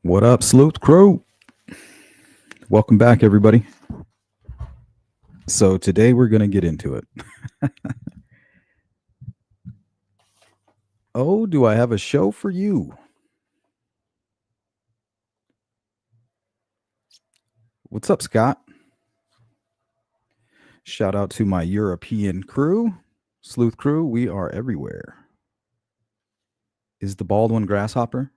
What up, Sleuth Crew? Welcome back, everybody. So today we're going to get into it. Oh, do I have a show for you? What's up, Scott? Shout out to my European crew, Sleuth Crew. We are everywhere. Is the Baldwin grasshopper?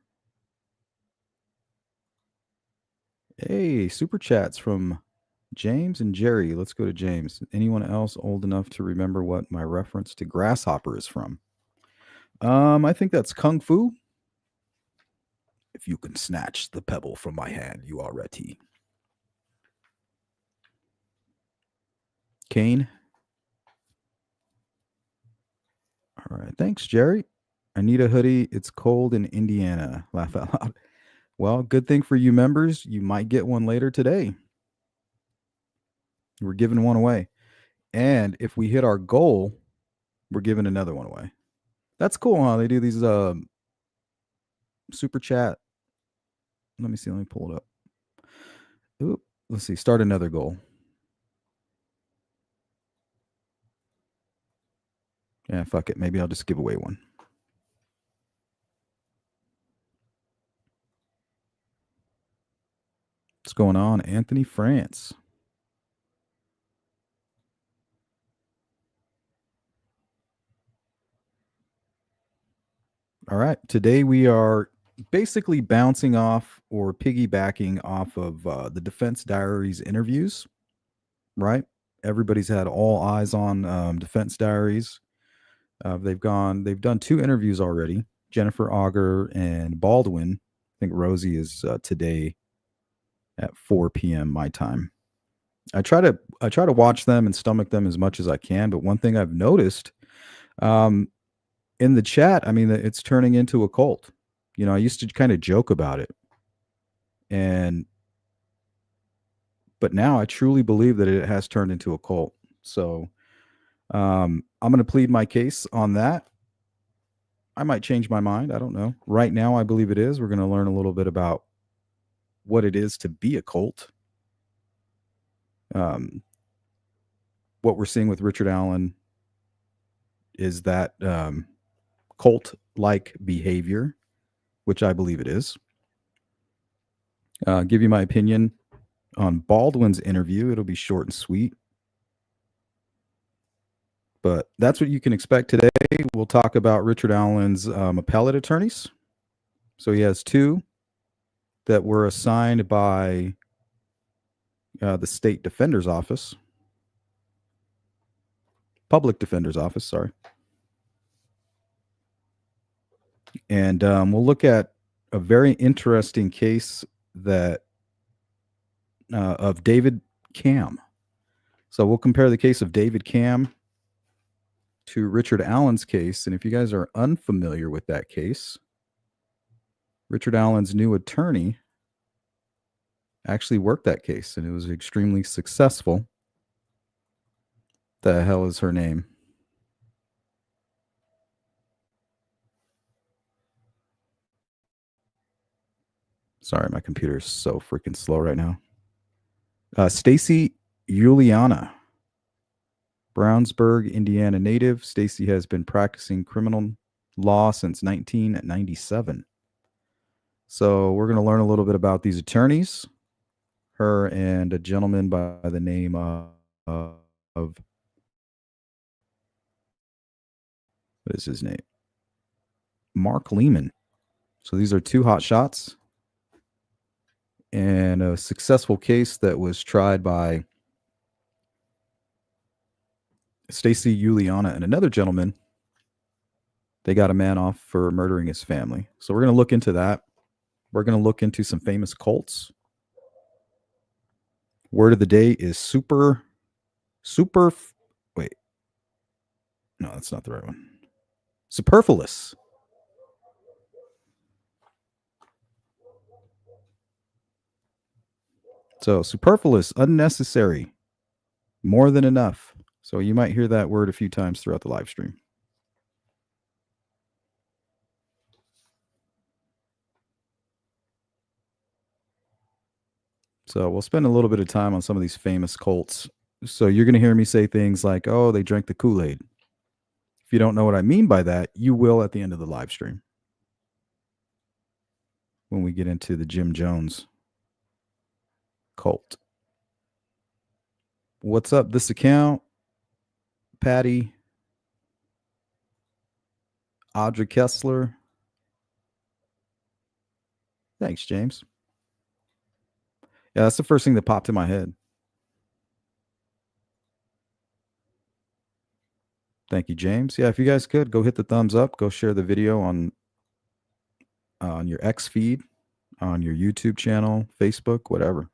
Hey, super chats from James and Jerry. Let's go to James. Anyone else old enough to remember what my reference to grasshopper is from? I think that's Kung Fu. If you can snatch the pebble from my hand, you are ready. Kane. All right. Thanks, Jerry. I need a hoodie. It's cold in Indiana. Laugh out loud. Well, good thing for you members. You might get one later today. We're giving one away. And if we hit our goal, we're giving another one away. That's cool, huh? They do these super chat. Let me see. Let me pull it up. Ooh, let's see. Start another goal. Yeah, fuck it. Maybe I'll just give away one. What's going on, Anthony France? All right. Today we are basically bouncing off or piggybacking off of the Defense Diaries interviews, right? Everybody's had all eyes on Defense Diaries. They've done 2 interviews already. Jennifer Auger and Baldwin. I think Rosie is today at 4 p.m. my time. I try to watch them and stomach them as much as I can. But one thing I've noticed in the chat, I mean, it's turning into a cult. You know, I used to kind of joke about it, but now I truly believe that it has turned into a cult. So I'm going to plead my case on that. I might change my mind. I don't know. Right now, I believe it is. We're going to learn a little bit about what it is to be a cult. What we're seeing with Richard Allen is that cult-like behavior, which I believe it is. Give you my opinion on Baldwin's interview. It'll be short and sweet. But that's what you can expect today. We'll talk about Richard Allen's appellate attorneys. So he has 2 that were assigned by the state defender's office. Public defender's office, sorry. And we'll look at a very interesting case that of David Cam. So we'll compare the case of David Cam to Richard Allen's case. And if you guys are unfamiliar with that case, Richard Allen's new attorney actually worked that case, and it was extremely successful. The hell is her name? Sorry, my computer is so freaking slow right now. Stacy Juliana, Brownsburg, Indiana native. Stacy has been practicing criminal law since 1997. So we're going to learn a little bit about these attorneys, her and a gentleman by the name of what is his name? Mark Lehman. So these are 2 hot shots and a successful case that was tried by Stacy Juliana and another gentleman. They got a man off for murdering his family. So we're going to look into that. We're going to look into some famous cults. Word of the day is wait. No, that's not the right one. Superfluous. So superfluous, unnecessary, more than enough. So you might hear that word a few times throughout the live stream. So we'll spend a little bit of time on some of these famous cults. So you're going to hear me say things like, oh, they drank the Kool-Aid. If you don't know what I mean by that, you will at the end of the live stream when we get into the Jim Jones cult. What's up, this account? Patty, Audrey Kessler. Thanks, James. Yeah, that's the first thing that popped in my head. Thank you, James. Yeah, if you guys could go hit the thumbs up, go share the video on your X feed, on your YouTube channel, Facebook, whatever.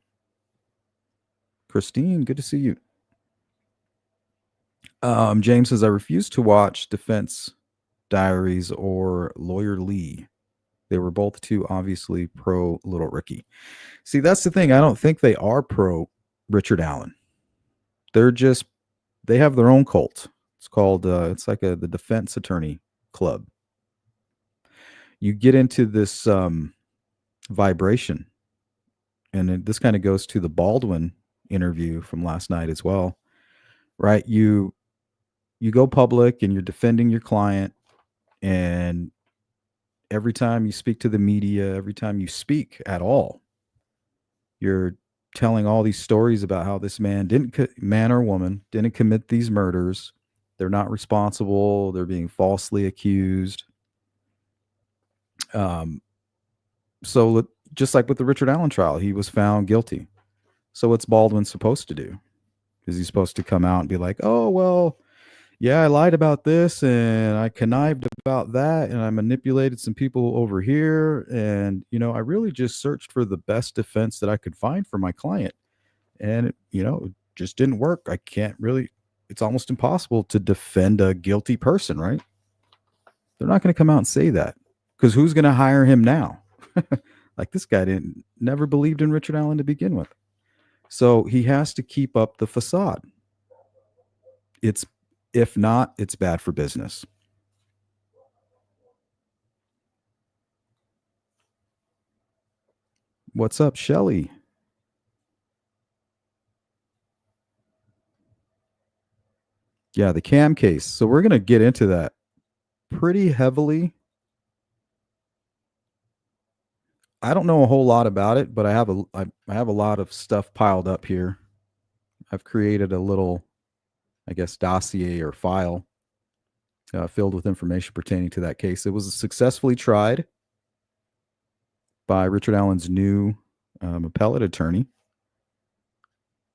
Christine, good to see you. James says, I refuse to watch Defense Diaries or Lawyer Lee. They were both too obviously pro Little Ricky. See, that's the thing. I don't think they are pro Richard Allen. They have their own cult. It's called, it's like the defense attorney club. You get into this vibration, and this kind of goes to the Baldwin interview from last night as well, right? You go public and you're defending your client, and every time you speak to the media, every time you speak at all, you're telling all these stories about how this man or woman didn't commit these murders. They're not responsible. They're being falsely accused. So just like with the Richard Allen trial, he was found guilty. So what's Baldwin supposed to do? Is he supposed to come out and be like, oh, well, yeah, I lied about this and I connived about that and I manipulated some people over here. And, I really just searched for the best defense that I could find for my client. And, it just didn't work. It's almost impossible to defend a guilty person, right? They're not going to come out and say that, because who's going to hire him now? Like, this guy never believed in Richard Allen to begin with. So he has to keep up the facade. If not, it's bad for business. What's up, Shelly? Yeah, the Cam case. So we're going to get into that pretty heavily. I don't know a whole lot about it, but I have a lot of stuff piled up here. I've created a little, I guess, dossier or file filled with information pertaining to that case. It was successfully tried by Richard Allen's new appellate attorney.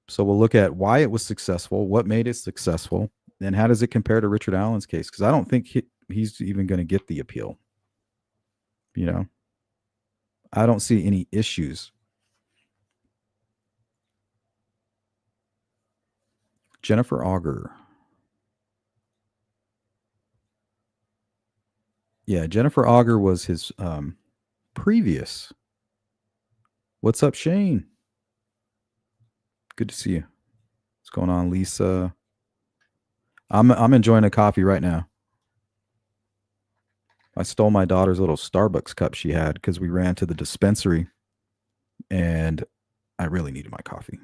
So we'll look at why it was successful, what made it successful, and how does it compare to Richard Allen's case? Because I don't think he's even going to get the appeal. I don't see any issues. Jennifer Auger. Yeah, Jennifer Auger was his previous. What's up, Shane? Good to see you. What's going on, Lisa? I'm enjoying a coffee right now. I stole my daughter's little Starbucks cup she had because we ran to the dispensary and I really needed my coffee.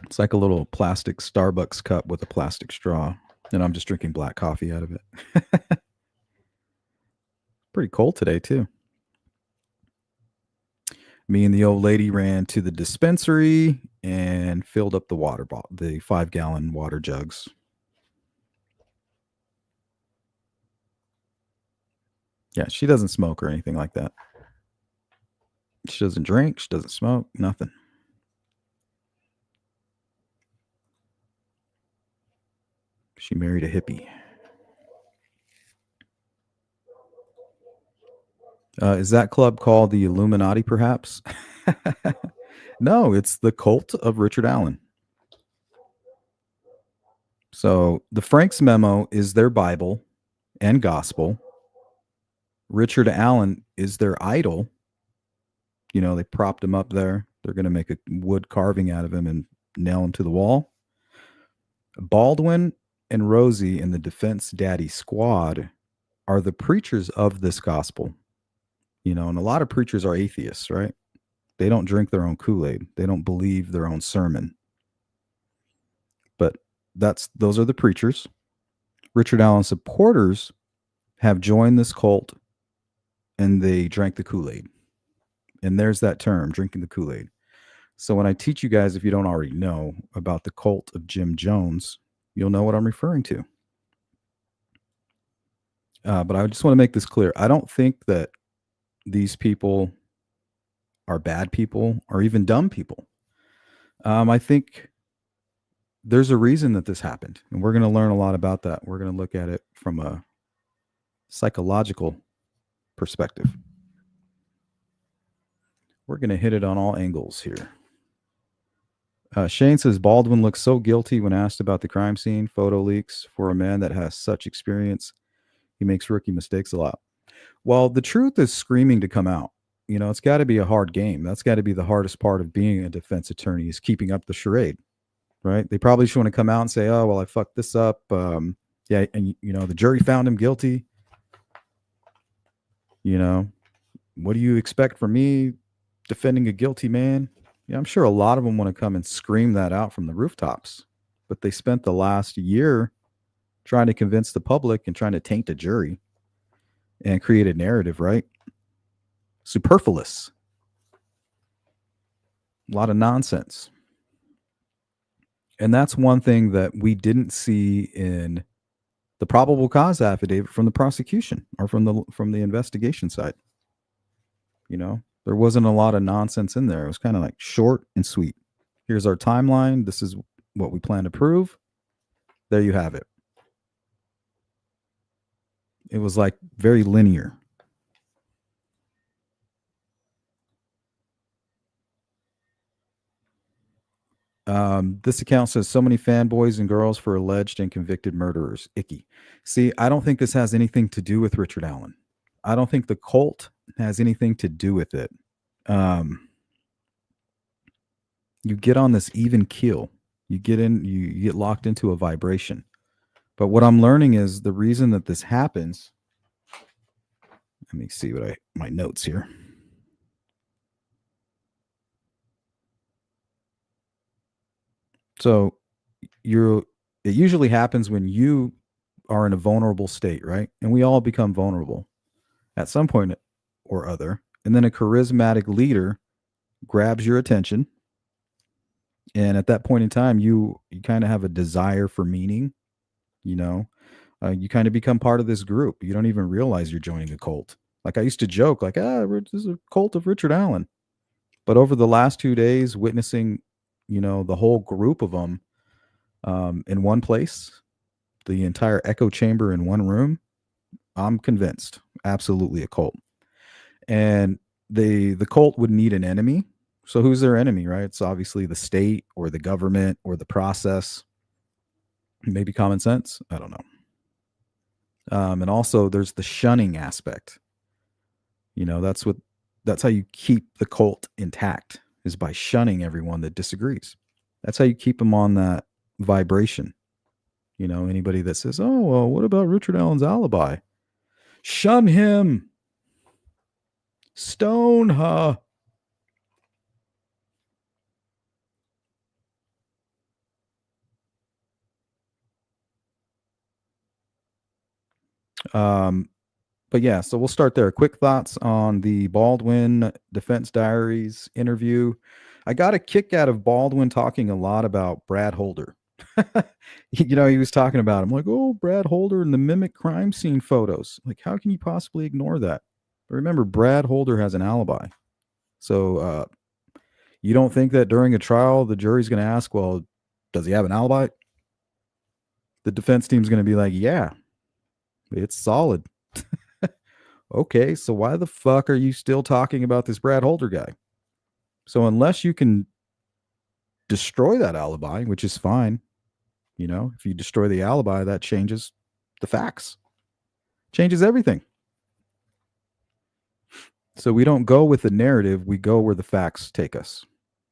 It's like a little plastic Starbucks cup with a plastic straw, and I'm just drinking black coffee out of it. Pretty cold today, too. Me and the old lady ran to the dispensary and filled up the water bottle, the 5-gallon water jugs. Yeah, she doesn't smoke or anything like that. She doesn't drink. She doesn't smoke. Nothing. She married a hippie. Is that club called the Illuminati, perhaps? No, it's the cult of Richard Allen. So the Frank's Memo is their Bible and gospel. Richard Allen is their idol. They propped him up there. They're going to make a wood carving out of him and nail him to the wall. Baldwin and Rosie and the Defense Daddy Squad are the preachers of this gospel. And a lot of preachers are atheists, right? They don't drink their own Kool-Aid. They don't believe their own sermon. But those are the preachers. Richard Allen supporters have joined this cult and they drank the Kool-Aid. And there's that term, drinking the Kool-Aid. So when I teach you guys, if you don't already know about the cult of Jim Jones, you'll know what I'm referring to. But I just want to make this clear. I don't think that these people are bad people or even dumb people. I think there's a reason that this happened, and we're going to learn a lot about that. We're going to look at it from a psychological perspective. We're going to hit it on all angles here. Shane says Baldwin looks so guilty when asked about the crime scene. Photo leaks for a man that has such experience. He makes rookie mistakes a lot. Well, the truth is screaming to come out. It's got to be a hard game. That's got to be the hardest part of being a defense attorney is keeping up the charade, right? They probably just want to come out and say, oh, well, I fucked this up. Yeah, and, the jury found him guilty. What do you expect from me defending a guilty man? Yeah, I'm sure a lot of them want to come and scream that out from the rooftops. But they spent the last year trying to convince the public and trying to taint a jury and create a narrative, right? Superfluous. A lot of nonsense. And that's one thing that we didn't see in the probable cause affidavit from the prosecution or from the investigation side. There wasn't a lot of nonsense in there. It was kind of like short and sweet. Here's our timeline. This is what we plan to prove. There you have it. It was like very linear. This account says so many fanboys and girls for alleged and convicted murderers. Icky. See, I don't think this has anything to do with Richard Allen. I don't think the cult has anything to do with it. You get on this even keel. You get locked into a vibration. But what I'm learning is the reason that this happens. Let me see my notes here. So it usually happens when you are in a vulnerable state, right? And we all become vulnerable at some point or other. And then a charismatic leader grabs your attention. And at that point in time, you kind of have a desire for meaning, you kind of become part of this group. You don't even realize you're joining a cult. Like I used to joke, like, this is a cult of Richard Allen. But over the last 2 days, witnessing, the whole group of them in one place, the entire echo chamber in one room, I'm convinced, absolutely a cult. And the cult would need an enemy. So who's their enemy, right? It's obviously the state or the government or the process. Maybe common sense. I don't know. And also there's the shunning aspect. That's how you keep the cult intact is by shunning everyone that disagrees. That's how you keep them on that vibration. Anybody that says, oh, well, what about Richard Allen's alibi? Shun him. Stone her. But yeah, so we'll start there. Quick thoughts on the Baldwin Defense Diaries interview. I got a kick out of Baldwin talking a lot about Brad Holder. He was talking about him like, oh, Brad Holder and the mimic crime scene photos. Like, how can you possibly ignore that? But remember, Brad Holder has an alibi. So you don't think that during a trial, the jury's going to ask, well, does he have an alibi? The defense team's going to be like, yeah, it's solid. Okay, so why the fuck are you still talking about this Brad Holder guy? So unless you can destroy that alibi, which is fine, if you destroy the alibi, that changes the facts, changes everything. So we don't go with the narrative, we go where the facts take us,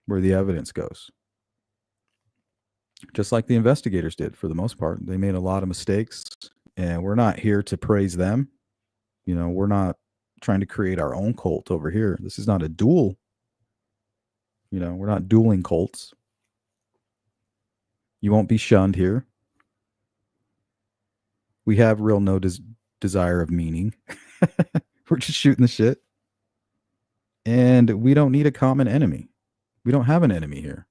where the evidence goes. Just like the investigators did for the most part. They made a lot of mistakes, and we're not here to praise them. We're not trying to create our own cult over here. This is not a duel. We're not dueling cults. You won't be shunned here. We have real no desire of meaning. We're just shooting the shit. And we don't need a common enemy. We don't have an enemy here.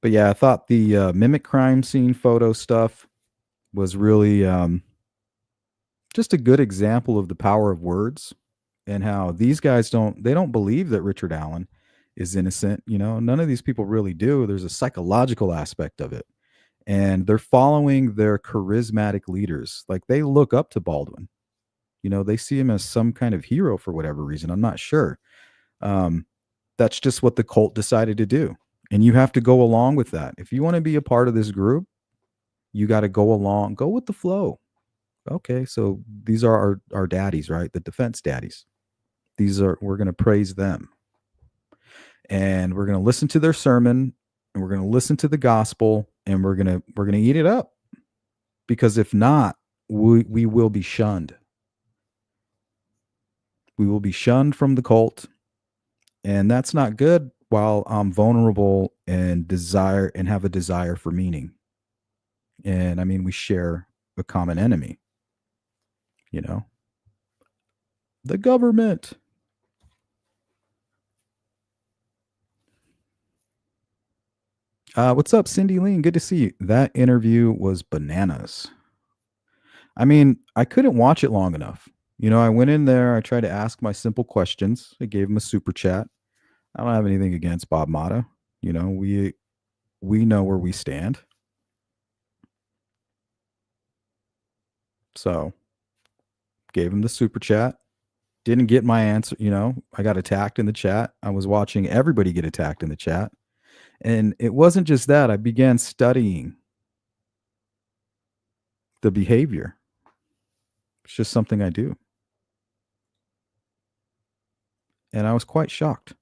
But yeah, I thought the mimic crime scene photo stuff was really just a good example of the power of words and how these guys don't believe that Richard Allen is innocent. None of these people really do. There's a psychological aspect of it. And they're following their charismatic leaders. Like they look up to Baldwin. They see him as some kind of hero for whatever reason. I'm not sure. Um, that's just what the cult decided to do. And you have to go along with that. If you want to be a part of this group, you got to go with the flow. Okay, so these are our daddies, right? The defense daddies. We're going to praise them. And we're going to listen to their sermon, and we're going to listen to the gospel, and we're going to eat it up. Because if not, we will be shunned. We will be shunned from the cult, and that's not good while I'm vulnerable and have a desire for meaning. And I mean, we share a common enemy, the government. What's up, Cindy Lean? Good to see you. That interview was bananas. I mean, I couldn't watch it long enough. I went in there, I tried to ask my simple questions. I gave him a super chat. I don't have anything against Bob Mata. We know where we stand. So, gave him the super chat. Didn't get my answer, I got attacked in the chat. I was watching everybody get attacked in the chat. And it wasn't just that. I began studying the behavior. It's just something I do. And I was quite shocked.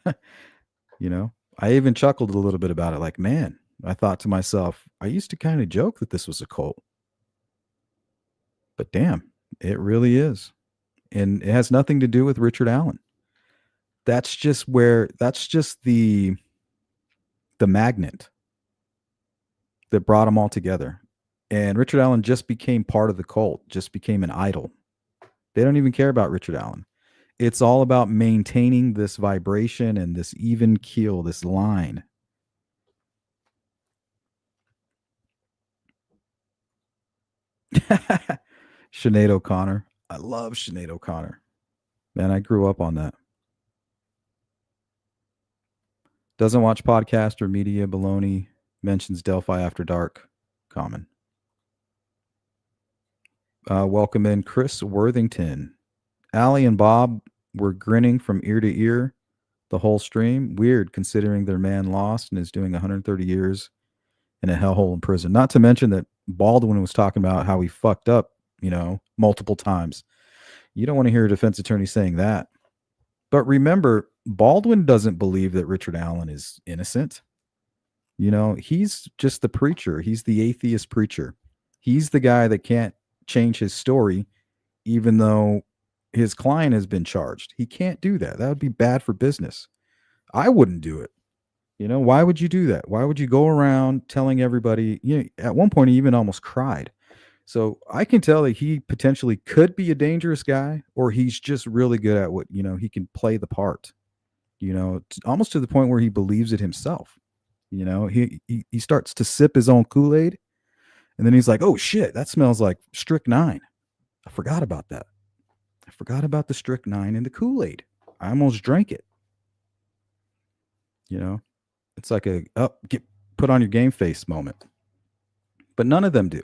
I even chuckled a little bit about it. Like, man, I thought to myself, I used to kind of joke that this was a cult. But damn, it really is. And it has nothing to do with Richard Allen. That's just the magnet that brought them all together. And Richard Allen just became part of the cult, just became an idol. They don't even care about Richard Allen. It's all about maintaining this vibration and this even keel, this line. Sinead O'Connor. I love Sinead O'Connor. Man, I grew up on that. Doesn't watch podcast or media baloney. Mentions Delphi after dark. Common. Welcome in Chris Worthington. Allie and Bob were grinning from ear to ear the whole stream. Weird considering their man lost and is doing 130 years in a hellhole in prison. Not to mention that Baldwin was talking about how he fucked up, multiple times. You don't want to hear a defense attorney saying that. But remember, Baldwin doesn't believe that Richard Allen is innocent. He's just the preacher. He's the atheist preacher. He's the guy that can't change his story, even though his client has been charged. He can't do that. That would be bad for business. I wouldn't do it. Why would you do that? Why would you go around telling everybody? At one point, he even almost cried. So I can tell that he potentially could be a dangerous guy, or he's just really good at what, he can play the part, almost to the point where he believes it himself. He starts to sip his own Kool-Aid, and then he's like, oh shit, that smells like strychnine. I forgot about that. I forgot about the strychnine in the Kool-Aid. I almost drank it. It's like get put on your game face moment. But none of them do.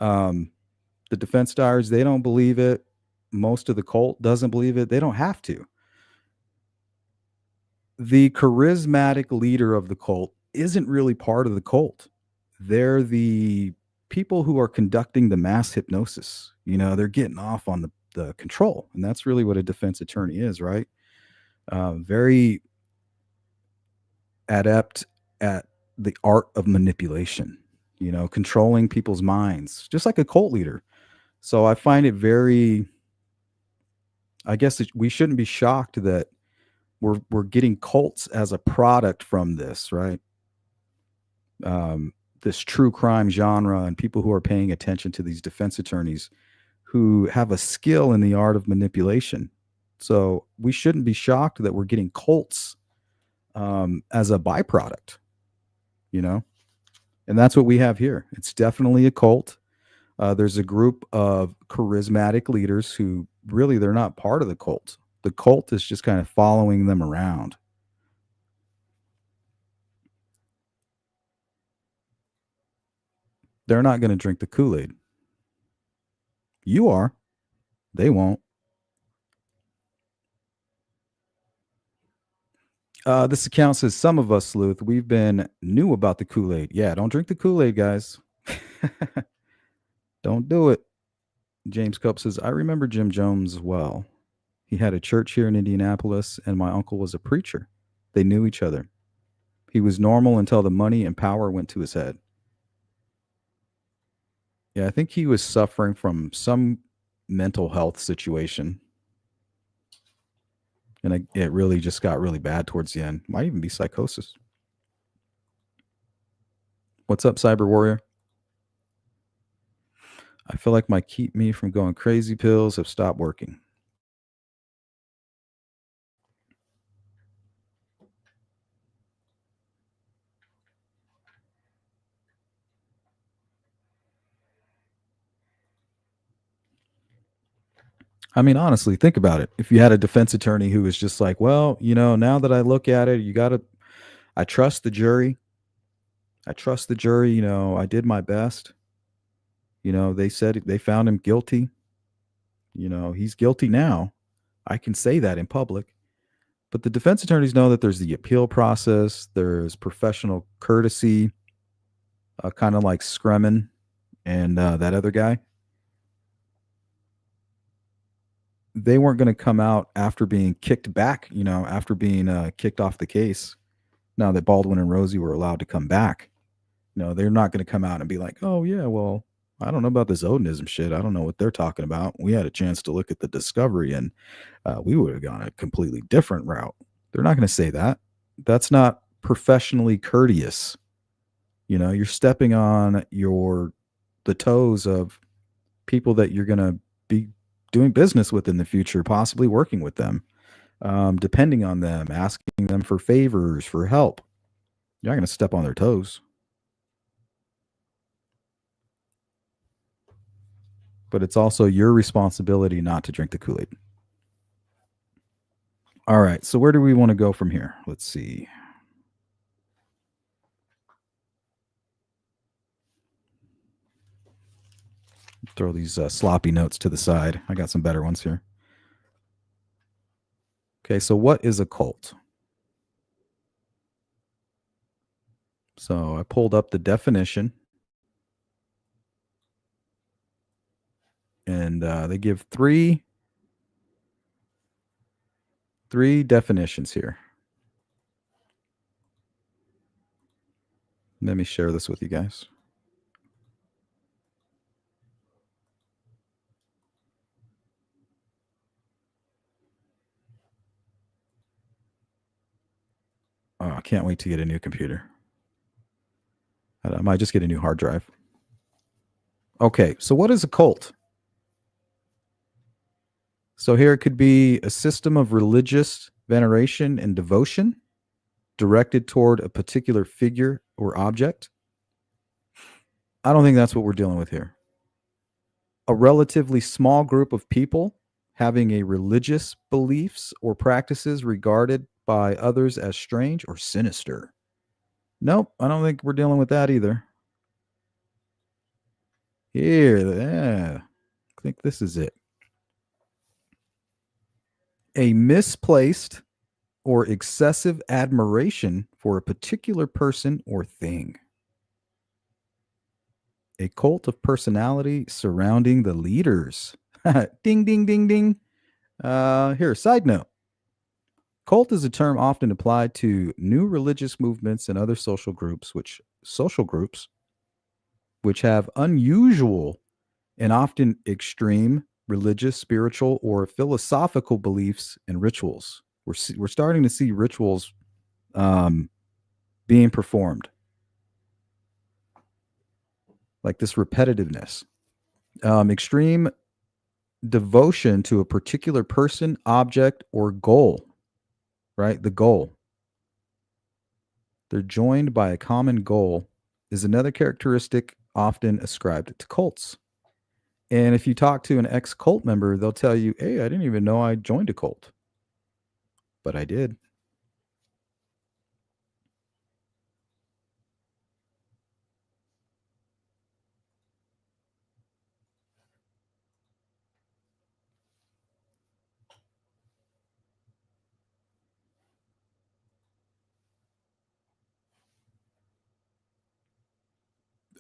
The defense stars, they don't believe it. Most of the cult doesn't believe it. They don't have to. The charismatic leader of the cult isn't really part of the cult. They're the people who are conducting the mass hypnosis. They're getting off on the control. And that's really what a defense attorney is, right? Very adept at the art of manipulation, controlling people's minds, just like a cult leader. So I find it very, I guess we shouldn't be shocked that we're getting cults as a product from this, right? This true crime genre and people who are paying attention to these defense attorneys who have a skill in the art of manipulation. So we shouldn't be shocked that we're getting cults as a byproduct, you know? And that's what we have here. It's definitely a cult. There's a group of charismatic leaders who really they're not part of the cult. The cult is just kind of following them around. They're not going to drink the Kool-Aid. You are. They won't. This account says some of us, Sleuth, we've been new about the Kool-Aid. Yeah, don't drink the Kool-Aid, guys. Don't do it. James Cup says, I remember Jim Jones well. He had a church here in Indianapolis, and my uncle was a preacher. They knew each other. He was normal until the money and power went to his head. Yeah, I think he was suffering from some mental health situation. And it really just got really bad towards the end. Might even be psychosis. What's up, Cyber Warrior? I feel like my keep me from going crazy pills have stopped working. I mean, honestly, think about it. If you had a defense attorney who was just like, well, now that I look at it, I trust the jury. I trust the jury. I did my best. They said they found him guilty. He's guilty now. I can say that in public. But the defense attorneys know that there's the appeal process, there's professional courtesy, kind of like Scremin and that other guy. They weren't going to come out after being kicked back, after being kicked off the case. Now that Baldwin and Rosie were allowed to come back, they're not going to come out and be like, oh, yeah, well, I don't know about this Odinism shit. I don't know what they're talking about. We had a chance to look at the discovery and we would have gone a completely different route. They're not going to say that. That's not professionally courteous. You're stepping on the toes of people that you're going to be doing business with in the future, possibly working with them, depending on them, asking them for favors, for help. You're not going to step on their toes. But it's also your responsibility not to drink the Kool-Aid. All right. So where do we want to go from here? Let's see. Throw these sloppy notes to the side. I got some better ones here. Okay. So what is a cult? So I pulled up the definition. And they give three definitions here. Let me share this with you guys. Oh, I can't wait to get a new computer. I might just get a new hard drive. Okay, so what is a cult? So here it could be a system of religious veneration and devotion directed toward a particular figure or object. I don't think that's what we're dealing with here. A relatively small group of people having a religious beliefs or practices regarded by others as strange or sinister. Nope, I don't think we're dealing with that either. Here, yeah, I think this is it. A misplaced or excessive admiration for a particular person or thing. A cult of personality surrounding the leaders. Ding, ding, ding, ding. Here, side note. Cult is a term often applied to new religious movements and other social groups which have unusual and often extreme religious, spiritual, or philosophical beliefs and rituals. We're starting to see rituals um, being performed, like this repetitiveness, extreme devotion to a particular person, object, or goal. Right, the goal. They're joined by a common goal is another characteristic often ascribed to cults. And if you talk to an ex cult member, they'll tell you, "Hey, I didn't even know I joined a cult, but I did."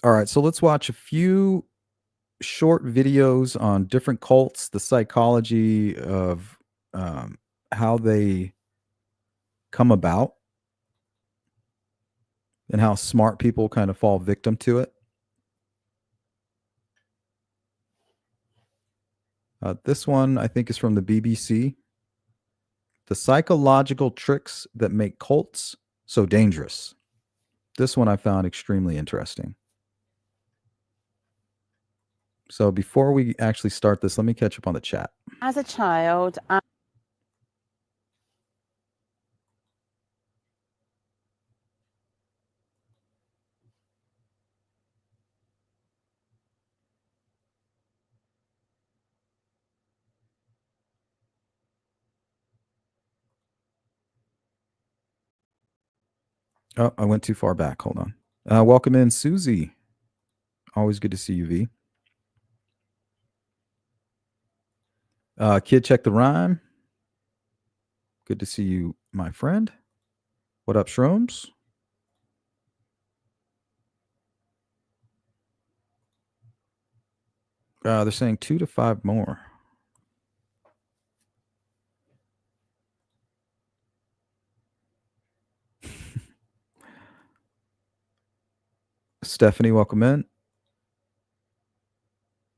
All right, so let's watch a few short videos on different cults, the psychology of how they come about, and how smart people kind of fall victim to it. This one, I think, is from the BBC. The psychological tricks that make cults so dangerous. This one I found extremely interesting. So before we actually start this, let me catch up on the chat. As a child, Oh, I went too far back. Hold on. Welcome in, Susie. Always good to see you, V. Kid, check the rhyme. Good to see you, my friend. What up, Shrooms? They're saying 2 to 5 more. Stephanie, welcome in.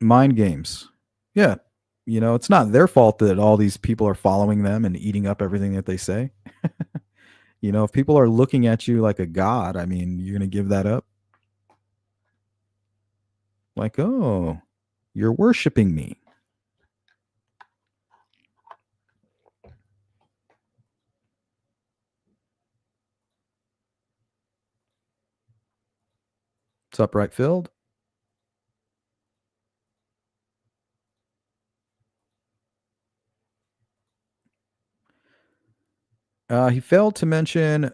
Mind games. Yeah. You know, it's not their fault that all these people are following them and eating up everything that they say. You know, if people are looking at you like a god, I mean, you're going to give that up? Like, oh, you're worshiping me. What's up, right field? He failed to mention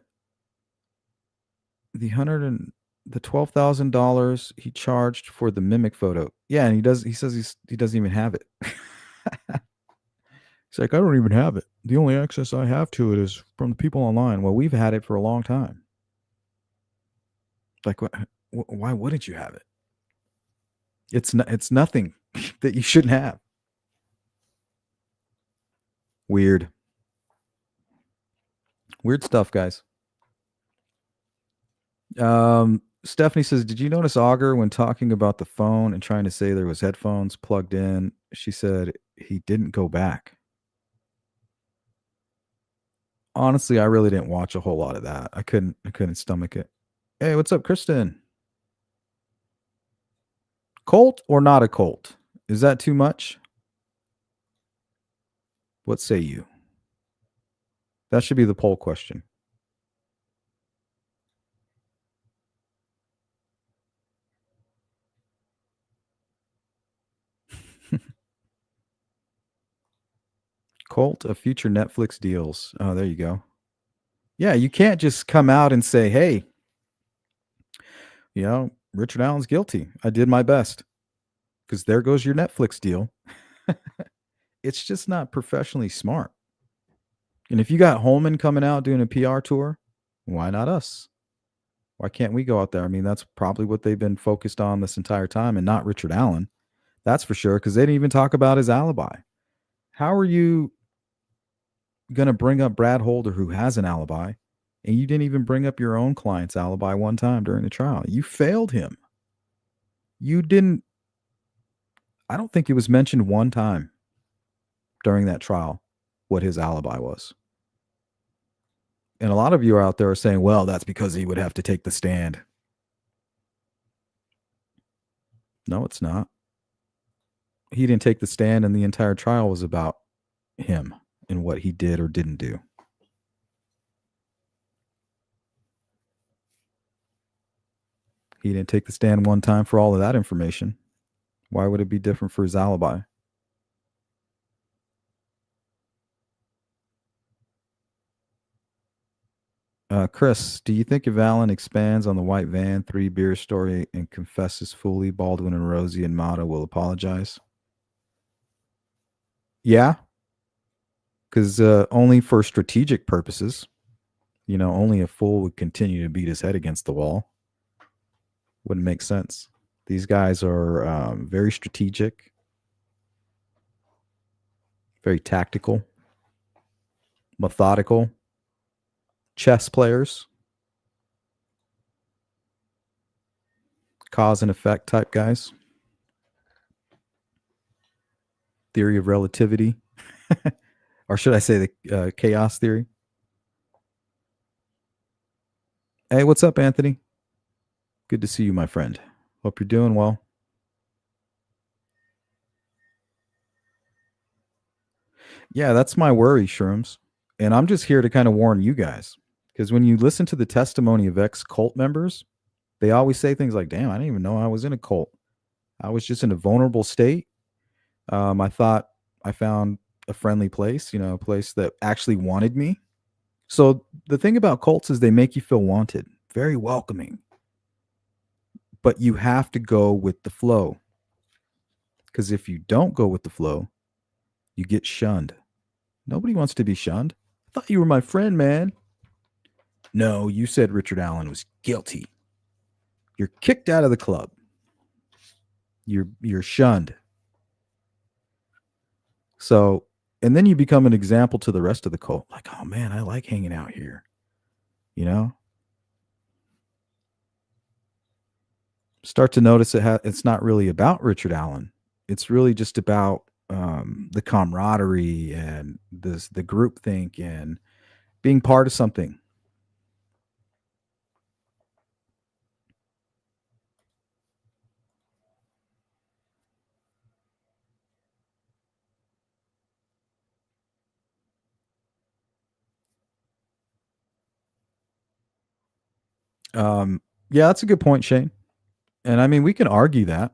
the $12,000 he charged for the mimic photo. Yeah, and he says he doesn't even have it. He's like, I don't even have it. The only access I have to it is from the people online. Well, we've had it for a long time. Like, why wouldn't you have it? It's nothing that you shouldn't have. Weird stuff, guys. Stephanie says, did you notice Auger when talking about the phone and trying to say there was headphones plugged in? She said he didn't go back. Honestly, I really didn't watch a whole lot of that. I couldn't stomach it. Hey, what's up, Kristen? Cult or not a cult? Is that too much? What say you? That should be the poll question. Cult of future Netflix deals. Oh, there you go. Yeah, you can't just come out and say, hey, you know, Richard Allen's guilty. I did my best. Because there goes your Netflix deal. It's just not professionally smart. And if you got Holman coming out doing a PR tour, why not us? Why can't we go out there? I mean, that's probably what they've been focused on this entire time, and not Richard Allen. That's for sure, because they didn't even talk about his alibi. How are you going to bring up Brad Holder, who has an alibi, and you didn't even bring up your own client's alibi one time during the trial. You failed him. You didn't, I don't think it was mentioned one time during that trial what his alibi was. And a lot of you out there are saying, well, that's because he would have to take the stand. No, it's not. He didn't take the stand, and the entire trial was about him and what he did or didn't do. He didn't take the stand one time for all of that information. Why would it be different for his alibi? Chris, do you think if Alan expands on the white van, 3 beer story and confesses fully, Baldwin and Rosie and Mata will apologize? Yeah, because only for strategic purposes. Only a fool would continue to beat his head against the wall. Wouldn't make sense. These guys are very strategic, very tactical, methodical, chess players, cause and effect type guys. Theory of relativity, or should I say the chaos theory? Hey, what's up, Anthony? Good to see you, my friend. Hope you're doing well. Yeah, that's my worry, Shrooms. And I'm just here to kind of warn you guys. Because when you listen to the testimony of ex cult members, they always say things like, damn, I didn't even know I was in a cult. I was just in a vulnerable state. I thought I found a friendly place, a place that actually wanted me. So the thing about cults is they make you feel wanted, very welcoming. But you have to go with the flow. Because if you don't go with the flow, you get shunned. Nobody wants to be shunned. I thought you were my friend, man. No, you said Richard Allen was guilty. You're kicked out of the club. You're shunned. So, and then you become an example to the rest of the cult. Like, oh man, I like hanging out here. Start to notice it's not really about Richard Allen. It's really just about the camaraderie and the group think and being part of something. Yeah, that's a good point, Shane. And I mean, we can argue that.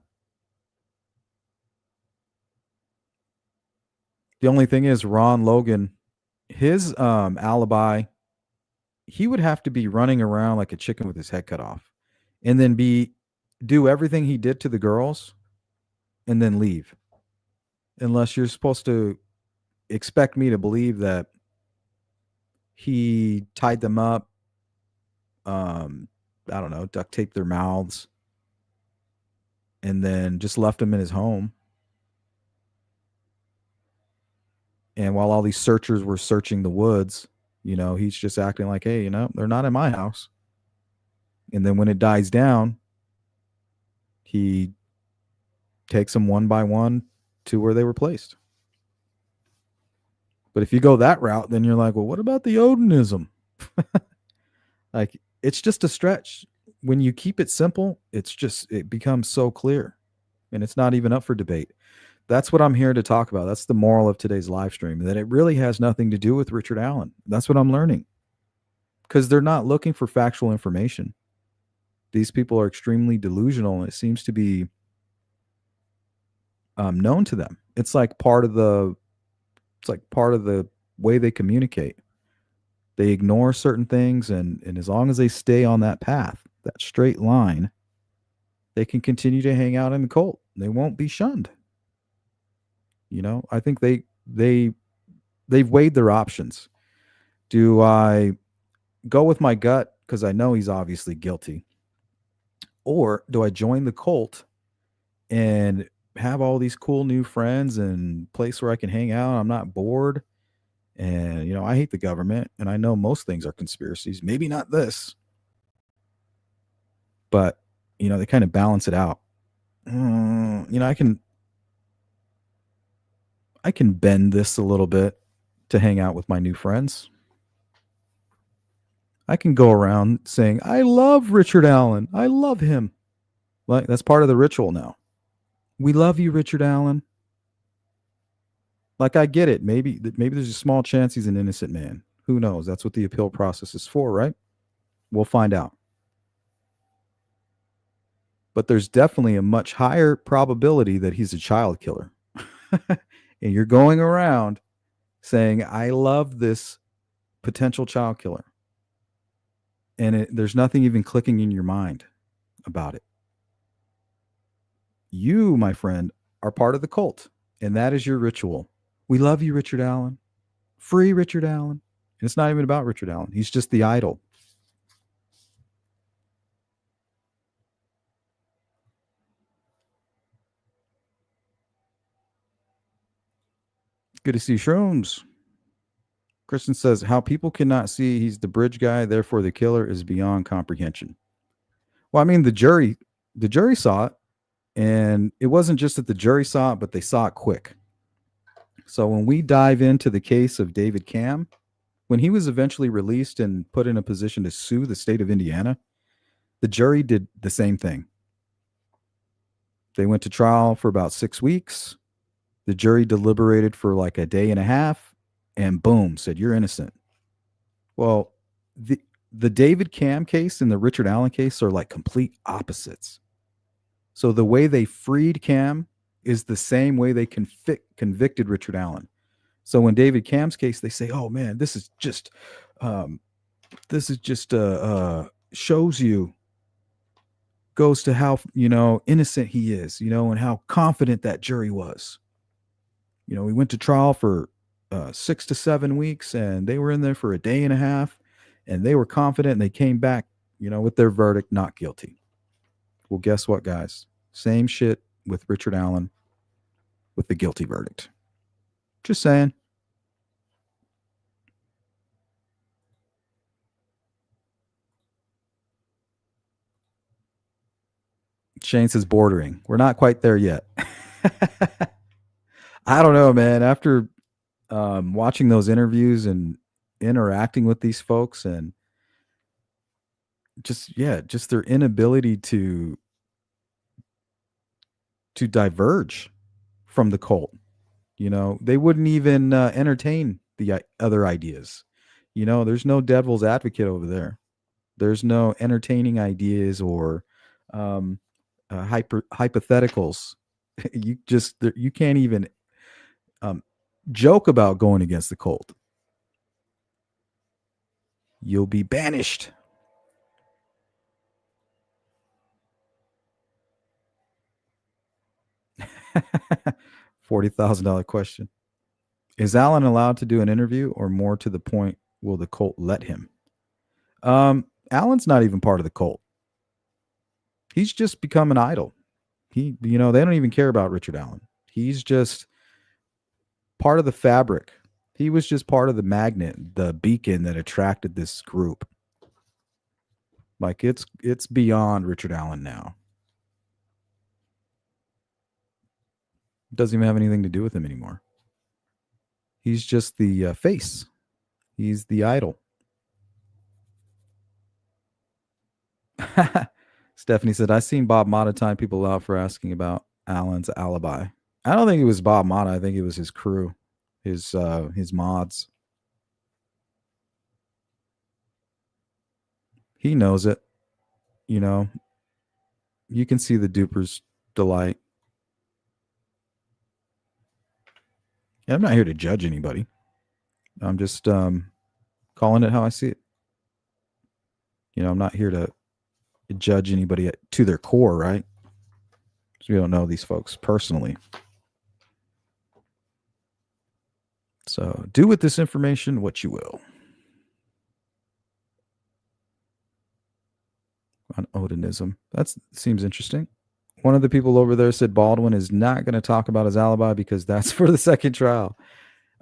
The only thing is, Ron Logan, his alibi, he would have to be running around like a chicken with his head cut off, and then do everything he did to the girls, and then leave. Unless you're supposed to expect me to believe that he tied them up, I don't know, duct taped their mouths, and then just left them in his home. And while all these searchers were searching the woods, he's just acting like, hey, they're not in my house. And then when it dies down, he takes them one by one to where they were placed. But if you go that route, then you're like, well, what about the Odinism? Like, it's just a stretch. When you keep it simple, it becomes so clear, and it's not even up for debate. That's what I'm here to talk about. That's the moral of today's live stream, that it really has nothing to do with Richard Allen. That's what I'm learning, because they're not looking for factual information. These people are extremely delusional, and it seems to be known to them. It's like part of the way they communicate. They ignore certain things, and as long as they stay on that path, that straight line, they can continue to hang out in the cult. They won't be shunned. I think they've weighed their options. Do I go with my gut because I know he's obviously guilty, or do I join the cult and have all these cool new friends and place where I can hang out? I'm not bored, And, I hate the government and I know most things are conspiracies. Maybe not this, but, they kind of balance it out. I can bend this a little bit to hang out with my new friends. I can go around saying, I love Richard Allen. I love him. Like, that's part of the ritual now. We love you, Richard Allen. Like, I get it. Maybe there's a small chance he's an innocent man. Who knows? That's what the appeal process is for, right? We'll find out. But there's definitely a much higher probability that he's a child killer. And you're going around saying, I love this potential child killer. And there's nothing even clicking in your mind about it. You, my friend, are part of the cult, and that is your ritual. We love you, Richard Allen. Free Richard Allen. And it's not even about Richard Allen. He's just the idol. Good to see Shrooms. Kristen says, how people cannot see he's the bridge guy, therefore the killer is beyond comprehension. Well, I mean, the jury saw it, and it wasn't just that the jury saw it, but they saw it quick. So when we dive into the case of David Cam, when he was eventually released and put in a position to sue the state of Indiana, the jury did the same thing. They went to trial for about 6 weeks. The jury deliberated for like a day and a half, and boom, said, you're innocent. Well, the David Cam case and the Richard Allen case are like complete opposites. So the way they freed Cam is the same way they convicted Richard Allen. So in David Cam's case, they say, "Oh man, this is just shows you, goes to how innocent he is, and how confident that jury was. We went to trial for 6 to 7 weeks, and they were in there for a day and a half, and they were confident, and they came back, with their verdict, not guilty." Well, guess what, guys? Same shit with Richard Allen with the guilty verdict. Just saying. Shane says bordering. We're not quite there yet. I don't know, man. After watching those interviews and interacting with these folks, and just their inability to diverge from the cult. They wouldn't even entertain the other ideas. There's no devil's advocate over there. There's no entertaining ideas or hypotheticals. You can't even joke about going against the cult. You'll be banished. $40,000 question. Is Allen allowed to do an interview, or more to the point, will the cult let him? Allen's not even part of the cult. He's just become an idol. They don't even care about Richard Allen. He's just part of the fabric. He was just part of the magnet, the beacon that attracted this group. Like, it's beyond Richard Allen now. It doesn't even have anything to do with him anymore. He's just the face. He's the idol. Stephanie said, I seen Bob Motta time people out for asking about Allen's alibi. I don't think it was Bob Motta. I think it was his crew, his mods. He knows it. You can see the duper's delight. And I'm not here to judge anybody. I'm just calling it how I see it. I'm not here to judge anybody to their core, right? Because we don't know these folks personally. So do with this information what you will. On Odinism. That seems interesting. One of the people over there said Baldwin is not going to talk about his alibi because that's for the second trial.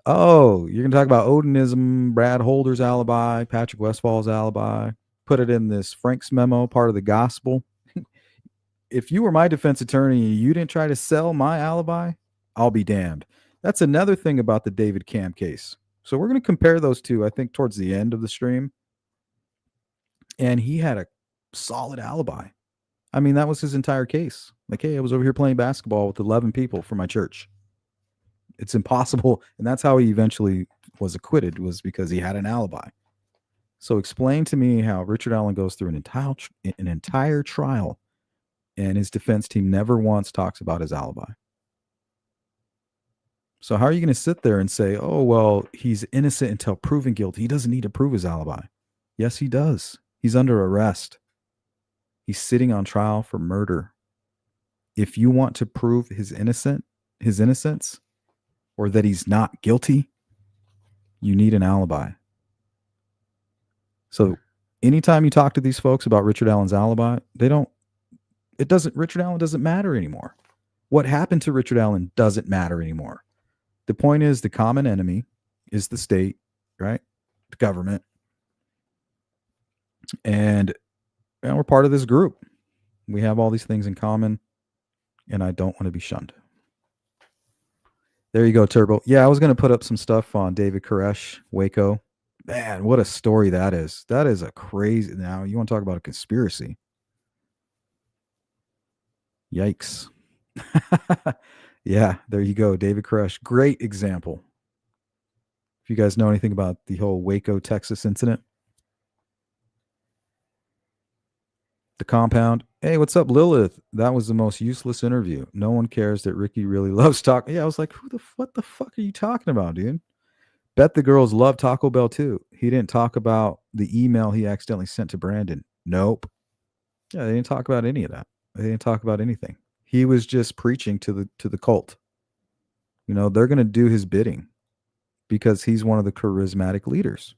Oh, you're gonna talk about Odinism, Brad Holder's alibi, Patrick Westfall's alibi. Put it in this Frank's memo, part of the gospel. If you were my defense attorney and you didn't try to sell my alibi, I'll be damned. That's another thing about the David Cam case. So we're going to compare those two, I think, towards the end of the stream. And he had a solid alibi. I mean, that was his entire case. Like, hey, I was over here playing basketball with 11 people from my church. It's impossible. And that's how he eventually was acquitted, was because he had an alibi. So explain to me how Richard Allen goes through an entire trial and his defense team never once talks about his alibi. So how are you going to sit there and say, oh, well, he's innocent until proven guilty? He doesn't need to prove his alibi. Yes, he does. He's under arrest. He's sitting on trial for murder. If you want to prove his innocence, or that he's not guilty, you need an alibi. So anytime you talk to these folks about Richard Allen's alibi, Richard Allen doesn't matter anymore. What happened to Richard Allen doesn't matter anymore. The point is, the common enemy is the state, right? The government. And we're part of this group. We have all these things in common, and I don't want to be shunned. There you go, Turbo. Yeah, I was going to put up some stuff on David Koresh, Waco. Man, what a story that is. That is a crazy. Now, you want to talk about a conspiracy? Yikes. Yeah, there you go. David Koresh. Great example. If you guys know anything about the whole Waco, Texas incident, the compound. Hey, what's up, Lilith? That was the most useless interview. No one cares that Ricky really loves talking. Yeah, I was like, what the fuck are you talking about, dude? Bet the girls love Taco Bell too. He didn't talk about the email he accidentally sent to Brandon. Nope. Yeah, they didn't talk about any of that. They didn't talk about anything. He was just preaching to the cult. You know, they're going to do his bidding because he's one of the charismatic leaders.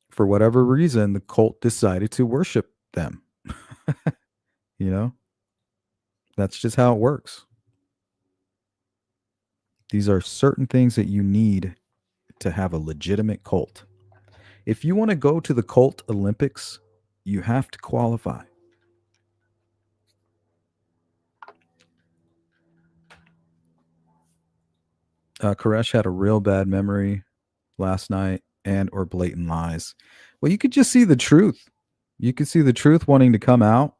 For whatever reason, the cult decided to worship them. You know, that's just how it works. These are certain things that you need to have a legitimate cult. If you want to go to the cult Olympics, you have to qualify. Koresh had a real bad memory last night and or blatant lies. Well, you could just see the truth. You could see the truth wanting to come out.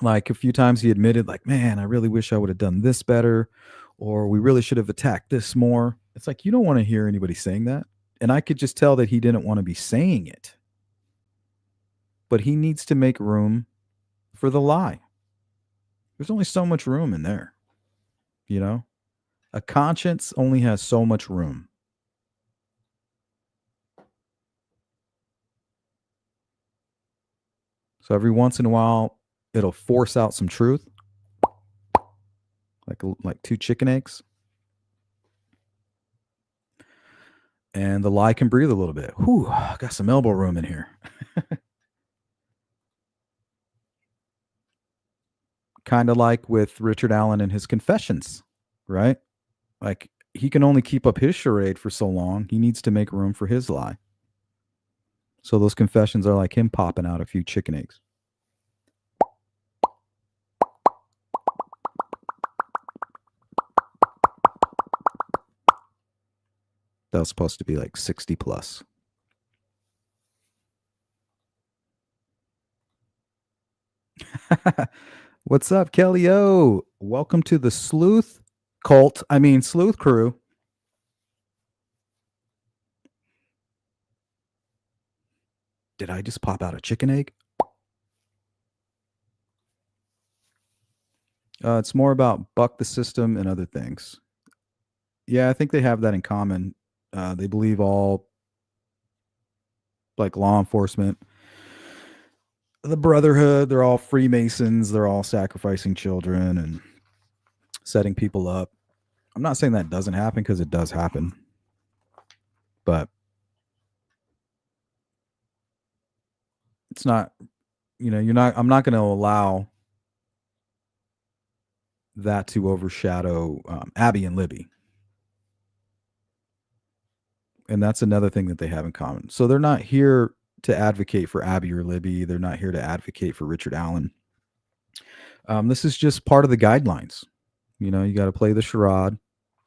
Like a few times he admitted, like, man, I really wish I would have done this better, or we really should have attacked this more. It's like you don't want to hear anybody saying that. And I could just tell that he didn't want to be saying it. But he needs to make room for the lie. There's only so much room in there. You know? A conscience only has so much room. So every once in a while, it'll force out some truth, like two chicken eggs, and the lie can breathe a little bit. Whew, got some elbow room in here. Kind of like with Richard Allen and his confessions, right? Like he can only keep up his charade for so long. He needs to make room for his lie. So those confessions are like him popping out a few chicken eggs. That was supposed to be like 60 plus. What's up, Kelly O? Welcome to the sleuth sleuth crew. Did I just pop out a chicken egg? It's more about buck the system and other things. Yeah, I think they have that in common. They believe all, like law enforcement, the Brotherhood, they're all Freemasons. They're all sacrificing children and setting people up. I'm not saying that doesn't happen because it does happen, but it's not. I'm not going to allow that to overshadow Abby and Libby. And that's another thing that they have in common. So they're not here to advocate for Abby or Libby. They're not here to advocate for Richard Allen. This is just part of the guidelines. You know, you got to play the charade.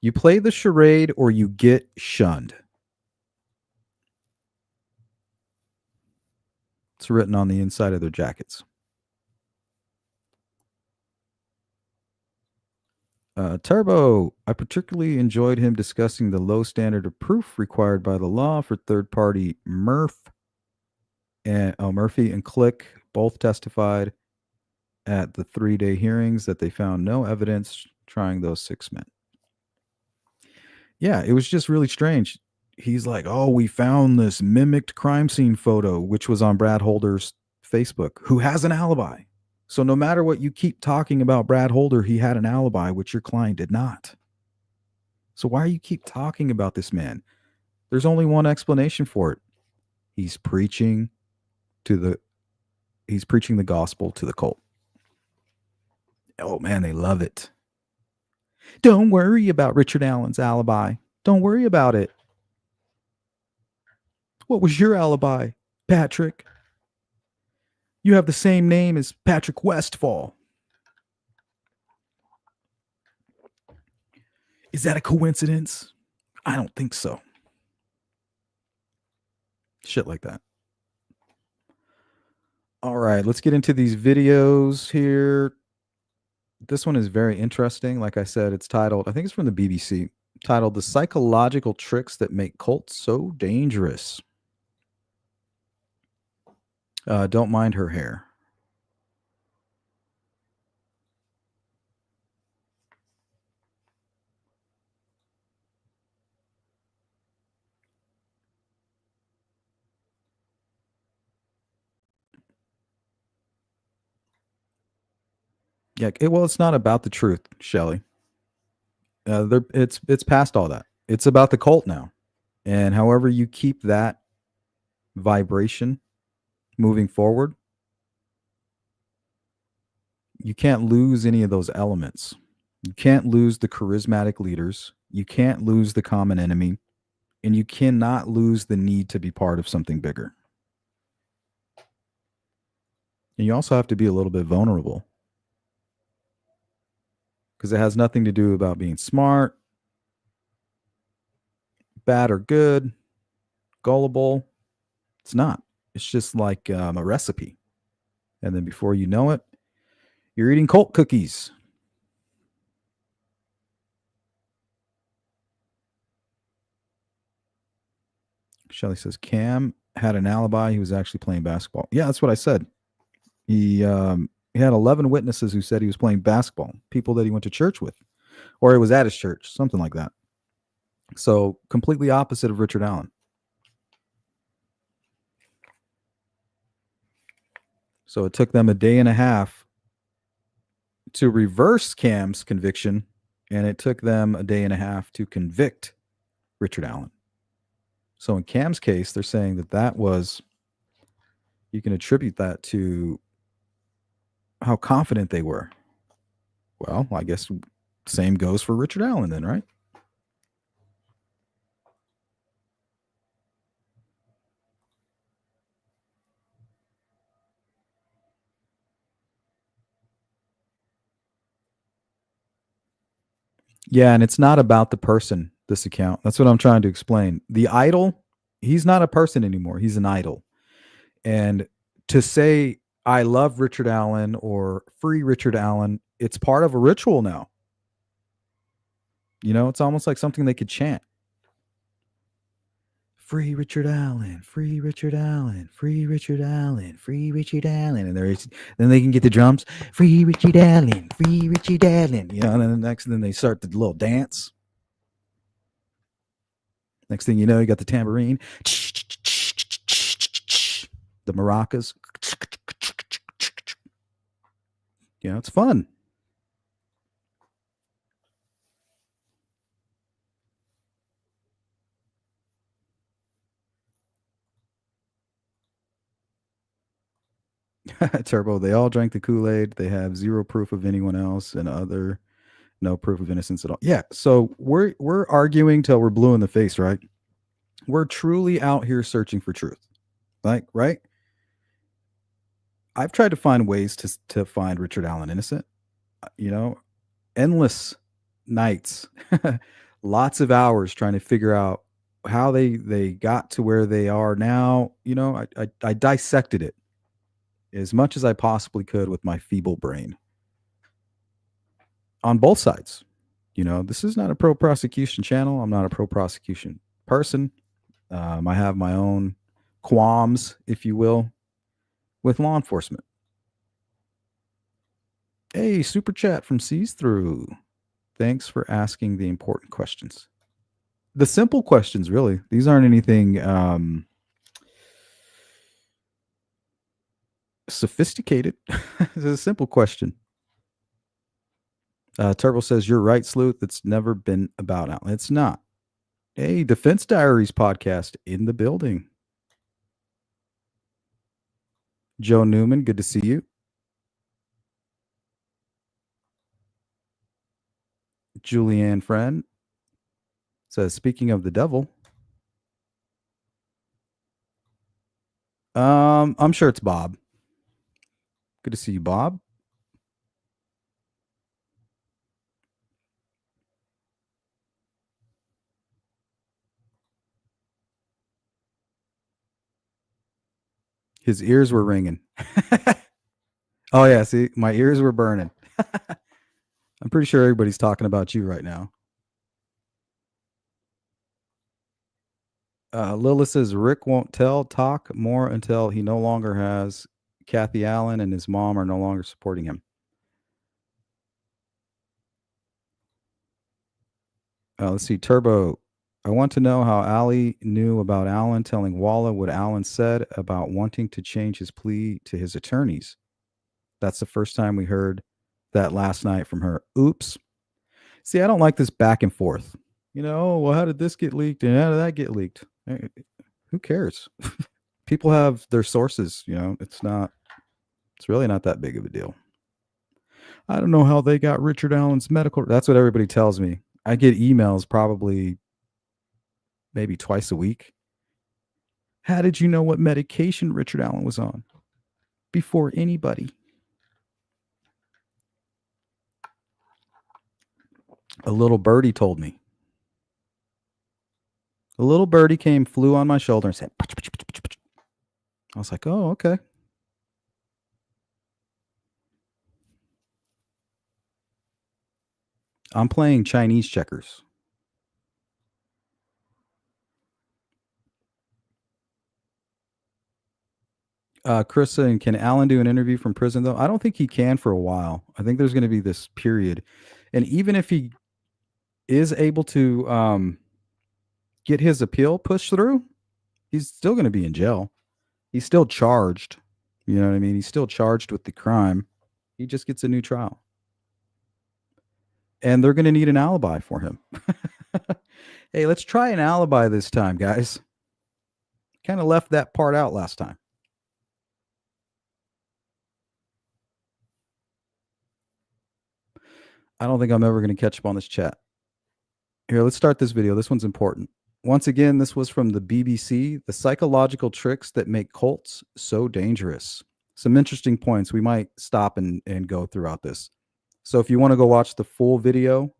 You play the charade or you get shunned. It's written on the inside of their jackets. Turbo, I particularly enjoyed him discussing the low standard of proof required by the law for third party Murphy and Click both testified at the 3-day hearings that they found no evidence trying those 6 men. Yeah, it was just really strange. He's like, "Oh, we found this mimicked crime scene photo, which was on Brad Holder's Facebook, who has an alibi." So no matter what you keep talking about Brad Holder, he had an alibi, which your client did not. So why do you keep talking about this man? There's only one explanation for it. He's preaching to the he's preaching the gospel to the cult. Oh man, they love it. Don't worry about Richard Allen's alibi. Don't worry about it. What was your alibi, Patrick? You have the same name as Patrick Westfall. Is that a coincidence? I don't think so. Shit like that. All right, let's get into these videos here. This one is very interesting. Like I said, it's titled, I think it's from the BBC, titled The Psychological Tricks That Make Cults So Dangerous. Don't mind her hair. Yeah, well, it's not about the truth, Shelley. It's past all that. It's about the cult now, and however you keep that vibration moving forward, you can't lose any of those elements. You can't lose the charismatic leaders. You can't lose the common enemy, and you cannot lose the need to be part of something bigger. And you also have to be a little bit vulnerable because it has nothing to do about being smart, bad or good, gullible. It's not. It's just like a recipe. And then before you know it, you're eating cult cookies. Shelly says Cam had an alibi. He was actually playing basketball. Yeah, that's what I said. He had 11 witnesses who said he was playing basketball, people that he went to church with, or it was at his church, something like that. So completely opposite of Richard Allen. So it took them a day and a half to reverse Cam's conviction, and it took them a day and a half to convict Richard Allen. So in Cam's case, they're saying that was, you can attribute that to how confident they were. Well, I guess same goes for Richard Allen then, right? Yeah, and it's not about the person, this account. That's what I'm trying to explain. The idol, he's not a person anymore. He's an idol. And to say, I love Richard Allen or free Richard Allen, it's part of a ritual now. You know, it's almost like something they could chant. Free Richard Allen, free Richard Allen, free Richard Allen, free Richard Allen. And then they can get the drums. Free Richard Allen, free Richard Allen. You know, and then they start the little dance. Next thing you know, you got the tambourine, the maracas. You know, it's fun. Turbo, they all drank the Kool-Aid. They have zero proof of anyone else and other No proof of innocence at all. Yeah. So we're arguing till we're blue in the face, right? We're truly out here searching for truth. Like, right? I've tried to find ways to find Richard Allen innocent. You know, endless nights, lots of hours trying to figure out how they got to where they are now. You know, I dissected it as much as I possibly could with my feeble brain on both sides. You know, this is not a pro prosecution channel. I'm not a pro prosecution person. I have my own qualms, if you will, with law enforcement. Hey, super chat from Sees Through. Thanks for asking the important questions. The simple questions, really. These aren't anything sophisticated. It's a simple question. Turbo says, "You're right, Sleuth. It's never been about Alan." It's not. Hey, Defense Diaries podcast in the building. Joe Newman, good to see you. Julianne Friend says, "Speaking of the devil, I'm sure it's Bob. Good to see you, Bob." His ears were ringing. Oh yeah, see, my ears were burning. I'm pretty sure everybody's talking about you right now. Lila says Rick won't talk more until he no longer has Kathy Allen and his mom are no longer supporting him. Let's see, Turbo. I want to know how Ali knew about Allen telling Walla what Allen said about wanting to change his plea to his attorneys. That's the first time we heard that last night from her. Oops. See, I don't like this back and forth. You know, well, how did this get leaked and how did that get leaked? Who cares? People have their sources, you know. It's really not that big of a deal. I don't know how they got Richard Allen's medical. That's what everybody tells me. I get emails probably maybe twice a week. How did you know what medication Richard Allen was on before anybody? A little birdie told me. A little birdie flew on my shoulder and said, "Pach, pach, pach, pach, pach." I was like, oh, okay. I'm playing Chinese checkers. Chris saying, can Alan do an interview from prison, though? I don't think he can for a while. I think there's going to be this period. And even if he is able to get his appeal pushed through, he's still going to be in jail. He's still charged. You know what I mean? He's still charged with the crime. He just gets a new trial. And they're going to need an alibi for him. Hey, let's try an alibi this time, guys. Kind of left that part out last time. I don't think I'm ever going to catch up on this chat. Here, let's start this video. This one's important. Once again, this was from the BBC, the psychological tricks that make cults so dangerous. Some interesting points. We might stop and go throughout this. So if you want to go watch the full video,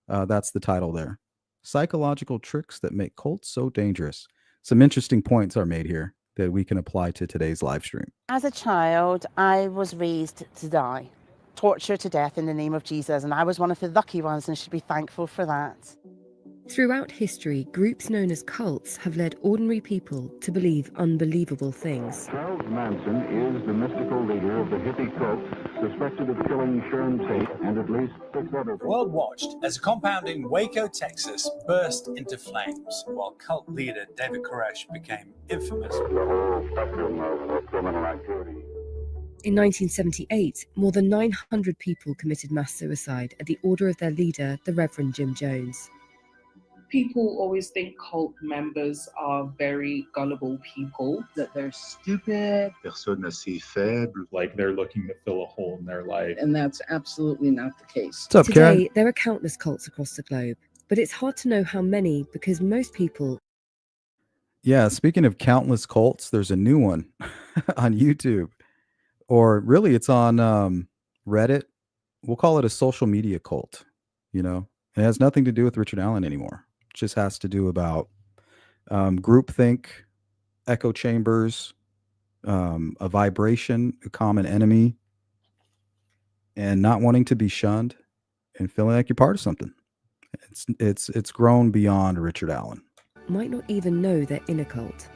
that's the title there. Psychological tricks that make cults so dangerous. Some interesting points are made here that we can apply to today's live stream. As a child, I was raised to die, tortured to death in the name of Jesus, and I was one of the lucky ones and should be thankful for that. Throughout history, groups known as cults have led ordinary people to believe unbelievable things. Charles Manson is the mystical leader of the hippie cult, suspected of killing Sharon Tate and at least 6 others. World watched as a compound in Waco, Texas burst into flames, while cult leader David Koresh became infamous. The whole spectrum of criminal activity. In 1978, more than 900 people committed mass suicide at the order of their leader, the Reverend Jim Jones. People always think cult members are very gullible people, that they're stupid, personnes assez faibles, like they're looking to fill a hole in their life. and that's absolutely not the case. What's up, Today, Karen? there are countless cults across the globe, but it's hard to know how many because most people. Yeah, speaking of countless cults, there's a new one on YouTube, or really it's on Reddit. We'll call it a social media cult. You know, it has nothing to do with Richard Allen anymore. It just has to do about groupthink, echo chambers, a vibration, a common enemy, and not wanting to be shunned and feeling like you're part of something. It's grown beyond Richard Allen. Might not even know they're in a cult.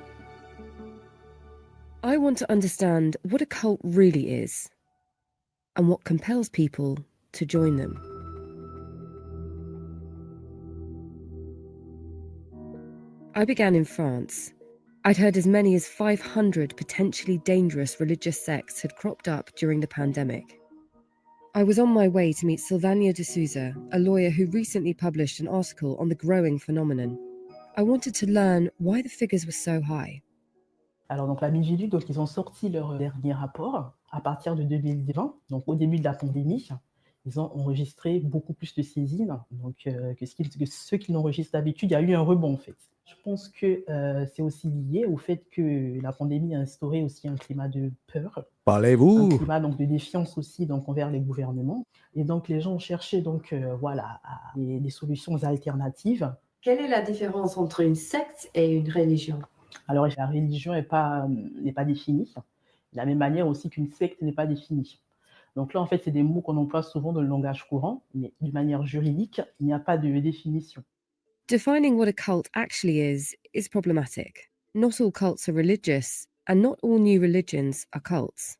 I want to understand what a cult really is and what compels people to join them. I began in France. I'd heard as many as 500 potentially dangerous religious sects had cropped up during the pandemic. I was on my way to meet Sylvania de Souza, a lawyer who recently published an article on the growing phenomenon. I wanted to learn why the figures were so high. Alors donc la Miviludes, donc ils ont sorti leur dernier rapport à partir de 2020, donc au début de la pandémie. Ils ont enregistré beaucoup plus de saisines donc, que ceux qui l'enregistrent d'habitude. Il y a eu un rebond en fait. Je pense que c'est aussi lié au fait que la pandémie a instauré aussi un climat de peur. Parlez-vous. Un climat donc, de défiance aussi donc, envers les gouvernements. Et donc les gens ont cherché donc, voilà, des solutions alternatives. Quelle est la différence entre une secte et une religion? Alors la religion n'est pas définie, de la même manière aussi qu'une secte n'est pas définie. Donc là, en fait, c'est des mots qu'on emploie souvent dans le langage courant, mais d'une manière juridique, il n'y a pas de définition. Defining what a cult actually is problematic. Not all cults are religious, and not all new religions are cults.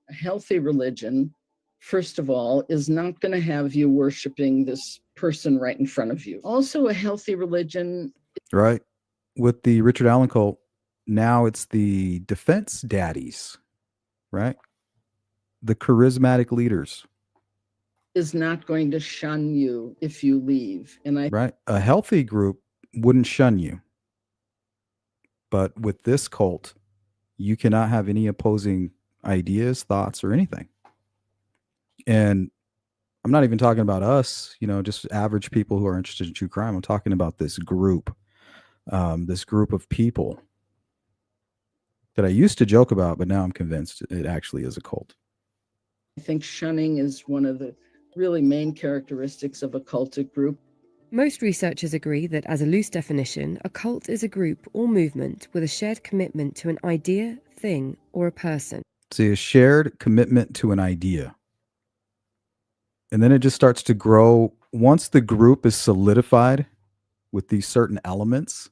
A healthy religion, first of all, is not going to have you worshiping this person right in front of you. Also, a healthy religion... Right. With the Richard Allen cult, now it's the defense daddies, right? The charismatic leaders. Is not going to shun you if you leave. Right. A healthy group wouldn't shun you. But with this cult, you cannot have any opposing ideas, thoughts, or anything. And I'm not even talking about us, you know, just average people who are interested in true crime. I'm talking about this group of people that I used to joke about, but now I'm convinced it actually is a cult. I think shunning is one of the really main characteristics of a cultic group. Most researchers agree that, as a loose definition, a cult is a group or movement with a shared commitment to an idea, thing, or a person. See, a shared commitment to an idea. And then it just starts to grow. Once the group is solidified with these certain elements,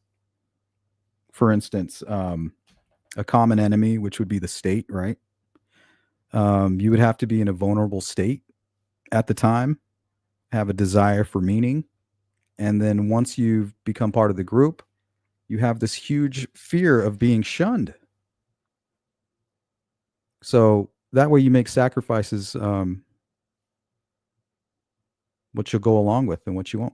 for instance, a common enemy, which would be the state, right? You would have to be in a vulnerable state at the time, have a desire for meaning. And then once you've become part of the group, you have this huge fear of being shunned. So that way you make sacrifices, what you'll go along with and what you won't.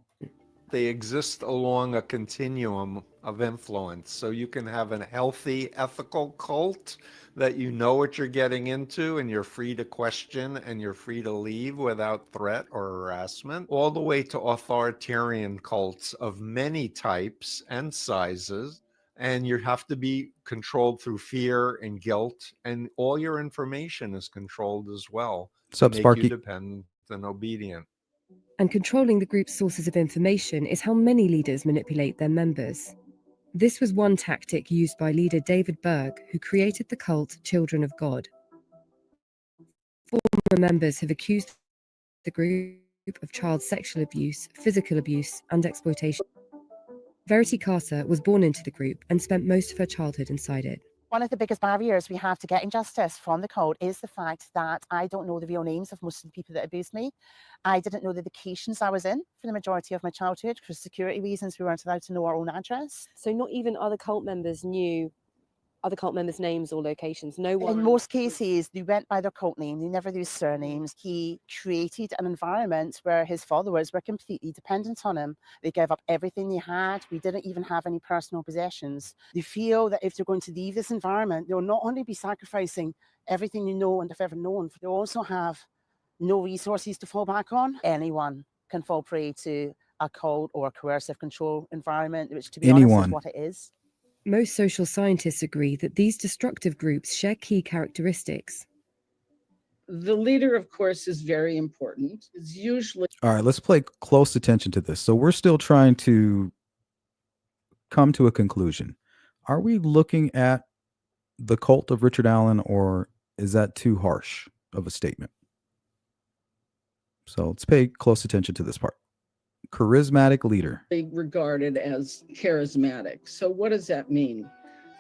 They exist along a continuum of influence. So you can have a healthy, ethical cult that you know what you're getting into and you're free to question and you're free to leave without threat or harassment, all the way to authoritarian cults of many types and sizes. And you have to be controlled through fear and guilt, and all your information is controlled as well to make you dependent and obedient. And controlling the group's sources of information is how many leaders manipulate their members. This was one tactic used by leader David Berg, who created the cult Children of God. Former members have accused the group of child sexual abuse, physical abuse, and exploitation. Verity Carter was born into the group and spent most of her childhood inside it. One of the biggest barriers we have to getting justice from the cult is the fact that I don't know the real names of most of the people that abused me. I didn't know the locations I was in for the majority of my childhood. For security reasons, we weren't allowed to know our own address. So not even other cult members knew other cult members' names or locations. No one. In most cases, they went by their cult name. They never used surnames. He created an environment where his followers were completely dependent on him. They gave up everything they had. We didn't even have any personal possessions. They feel that if they're going to leave this environment, they'll not only be sacrificing everything they know and have ever known, they'll also have no resources to fall back on. Anyone can fall prey to a cult or a coercive control environment, which, to be honest, is what it is. Most social scientists agree that these destructive groups share key characteristics. The leader, of course, is very important. It's usually... All right, let's pay close attention to this. So we're still trying to come to a conclusion. Are we looking at the cult of Richard Allen, or is that too harsh of a statement? So let's pay close attention to this part. Charismatic leader. Regarded as charismatic. So what does that mean?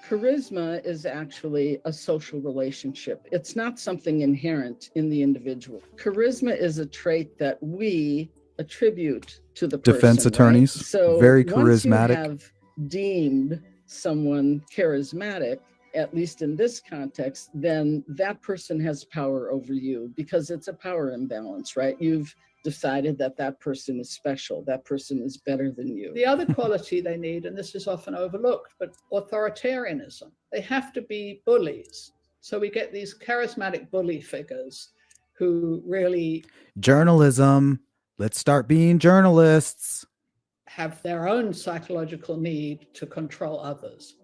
Charisma is actually a social relationship. It's not something inherent in the individual. Charisma is a trait that we attribute to the person. Defense attorneys, right? So very once you charismatic. have deemed someone charismatic, at least in this context, then that person has power over you because it's a power imbalance, right? You've decided that that person is special, that person is better than you. The other quality they need, and this is often overlooked, but authoritarianism. They have to be bullies. So we get these charismatic bully figures who really Journalism. Let's start being journalists. have their own psychological need to control others.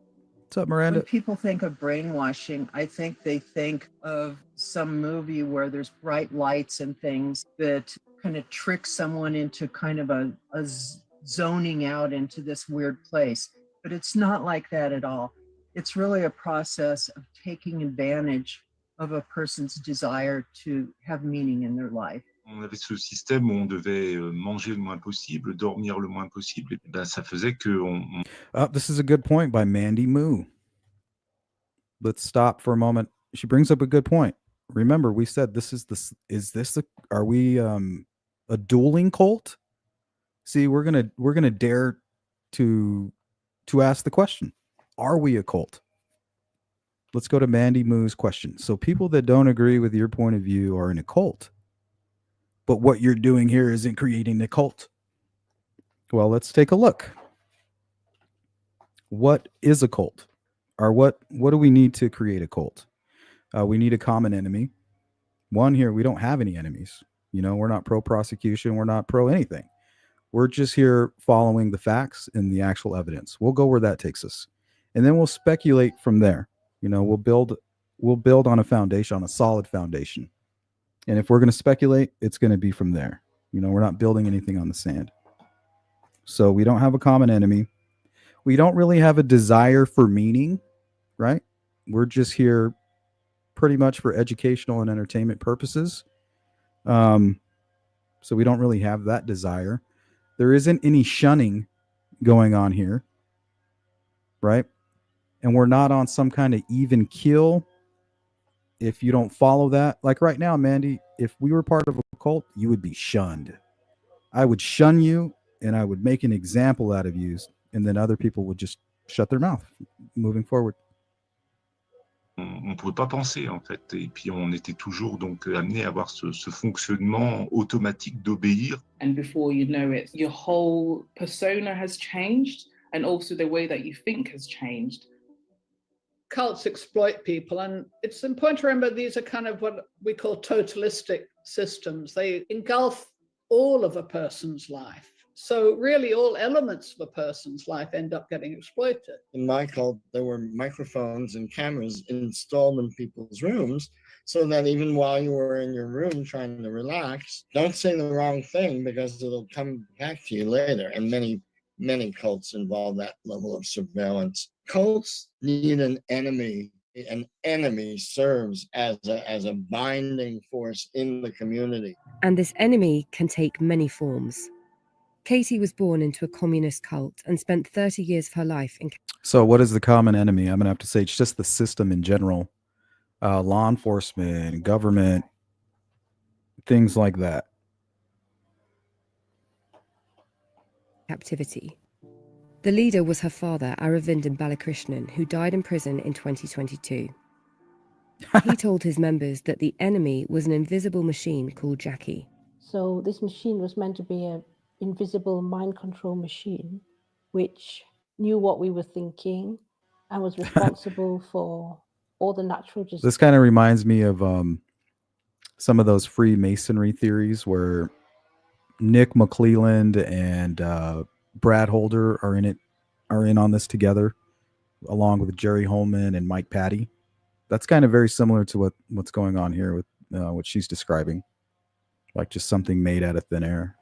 What's up, Miranda? When people think of brainwashing, I think they think of some movie where there's bright lights and things that kind of trick someone into kind of a zoning out into this weird place. But it's not like that at all. It's really a process of taking advantage of a person's desire to have meaning in their life. On avait ce système où on devait manger le moins possible, dormir le moins possible. Et ben, ça faisait que This is a good point by Mandy Moo. Let's stop for a moment. She brings up a good point. Remember, we said are we a dueling cult? See, we're gonna dare to ask the question. Are we a cult? Let's go to Mandy Moo's question. So people that don't agree with your point of view are in a cult. But what you're doing here isn't creating a cult. Well, let's take a look. What is a cult? Or what do we need to create a cult? We need a common enemy. One here, we don't have any enemies. We're not pro-prosecution. We're not pro anything. We're just here following the facts and the actual evidence. We'll go where that takes us. And then we'll speculate from there. We'll build on a foundation, on a solid foundation. And if we're going to speculate, it's going to be from there. We're not building anything on the sand. So we don't have a common enemy. We don't really have a desire for meaning, right? We're just here pretty much for educational and entertainment purposes. So we don't really have that desire. There isn't any shunning going on here, right? And we're not on some kind of even keel. If you don't follow that, like right now, Mandy, if we were part of a cult, you would be shunned. I would shun you and I would make an example out of you, and then other people would just shut their mouth moving forward. on ne pouvait pas penser en fait, et puis on était toujours donc amené à avoir ce fonctionnement automatique d'obéir. And before you know it, your whole persona has changed, and also the way that you think has changed. Cults exploit people, and it's important to remember these are kind of what we call totalistic systems. They engulf all of a person's life. So really all elements of a person's life end up getting exploited. In my cult, there were microphones and cameras installed in people's rooms so that even while you were in your room trying to relax, don't say the wrong thing because it'll come back to you later. And many cults involve that level of surveillance. Cults need an enemy. An enemy serves as a binding force in the community. And this enemy can take many forms. Katie was born into a communist cult and spent 30 years of her life in... So what is the common enemy? I'm going to have to say it's just the system in general. Law enforcement, government, things like that. Captivity. The leader was her father, Aravindan Balakrishnan, who died in prison in 2022. He told his members that the enemy was an invisible machine called Jackie. So this machine was meant to be an invisible mind control machine, which knew what we were thinking and was responsible for all the natural just. This kind of reminds me of some of those Freemasonry theories where Nick McClelland and Brad Holder are in on this together, along with Jerry Holman and Mike Patty. That's kind of very similar to what's going on here with what she's describing, like just something made out of thin air.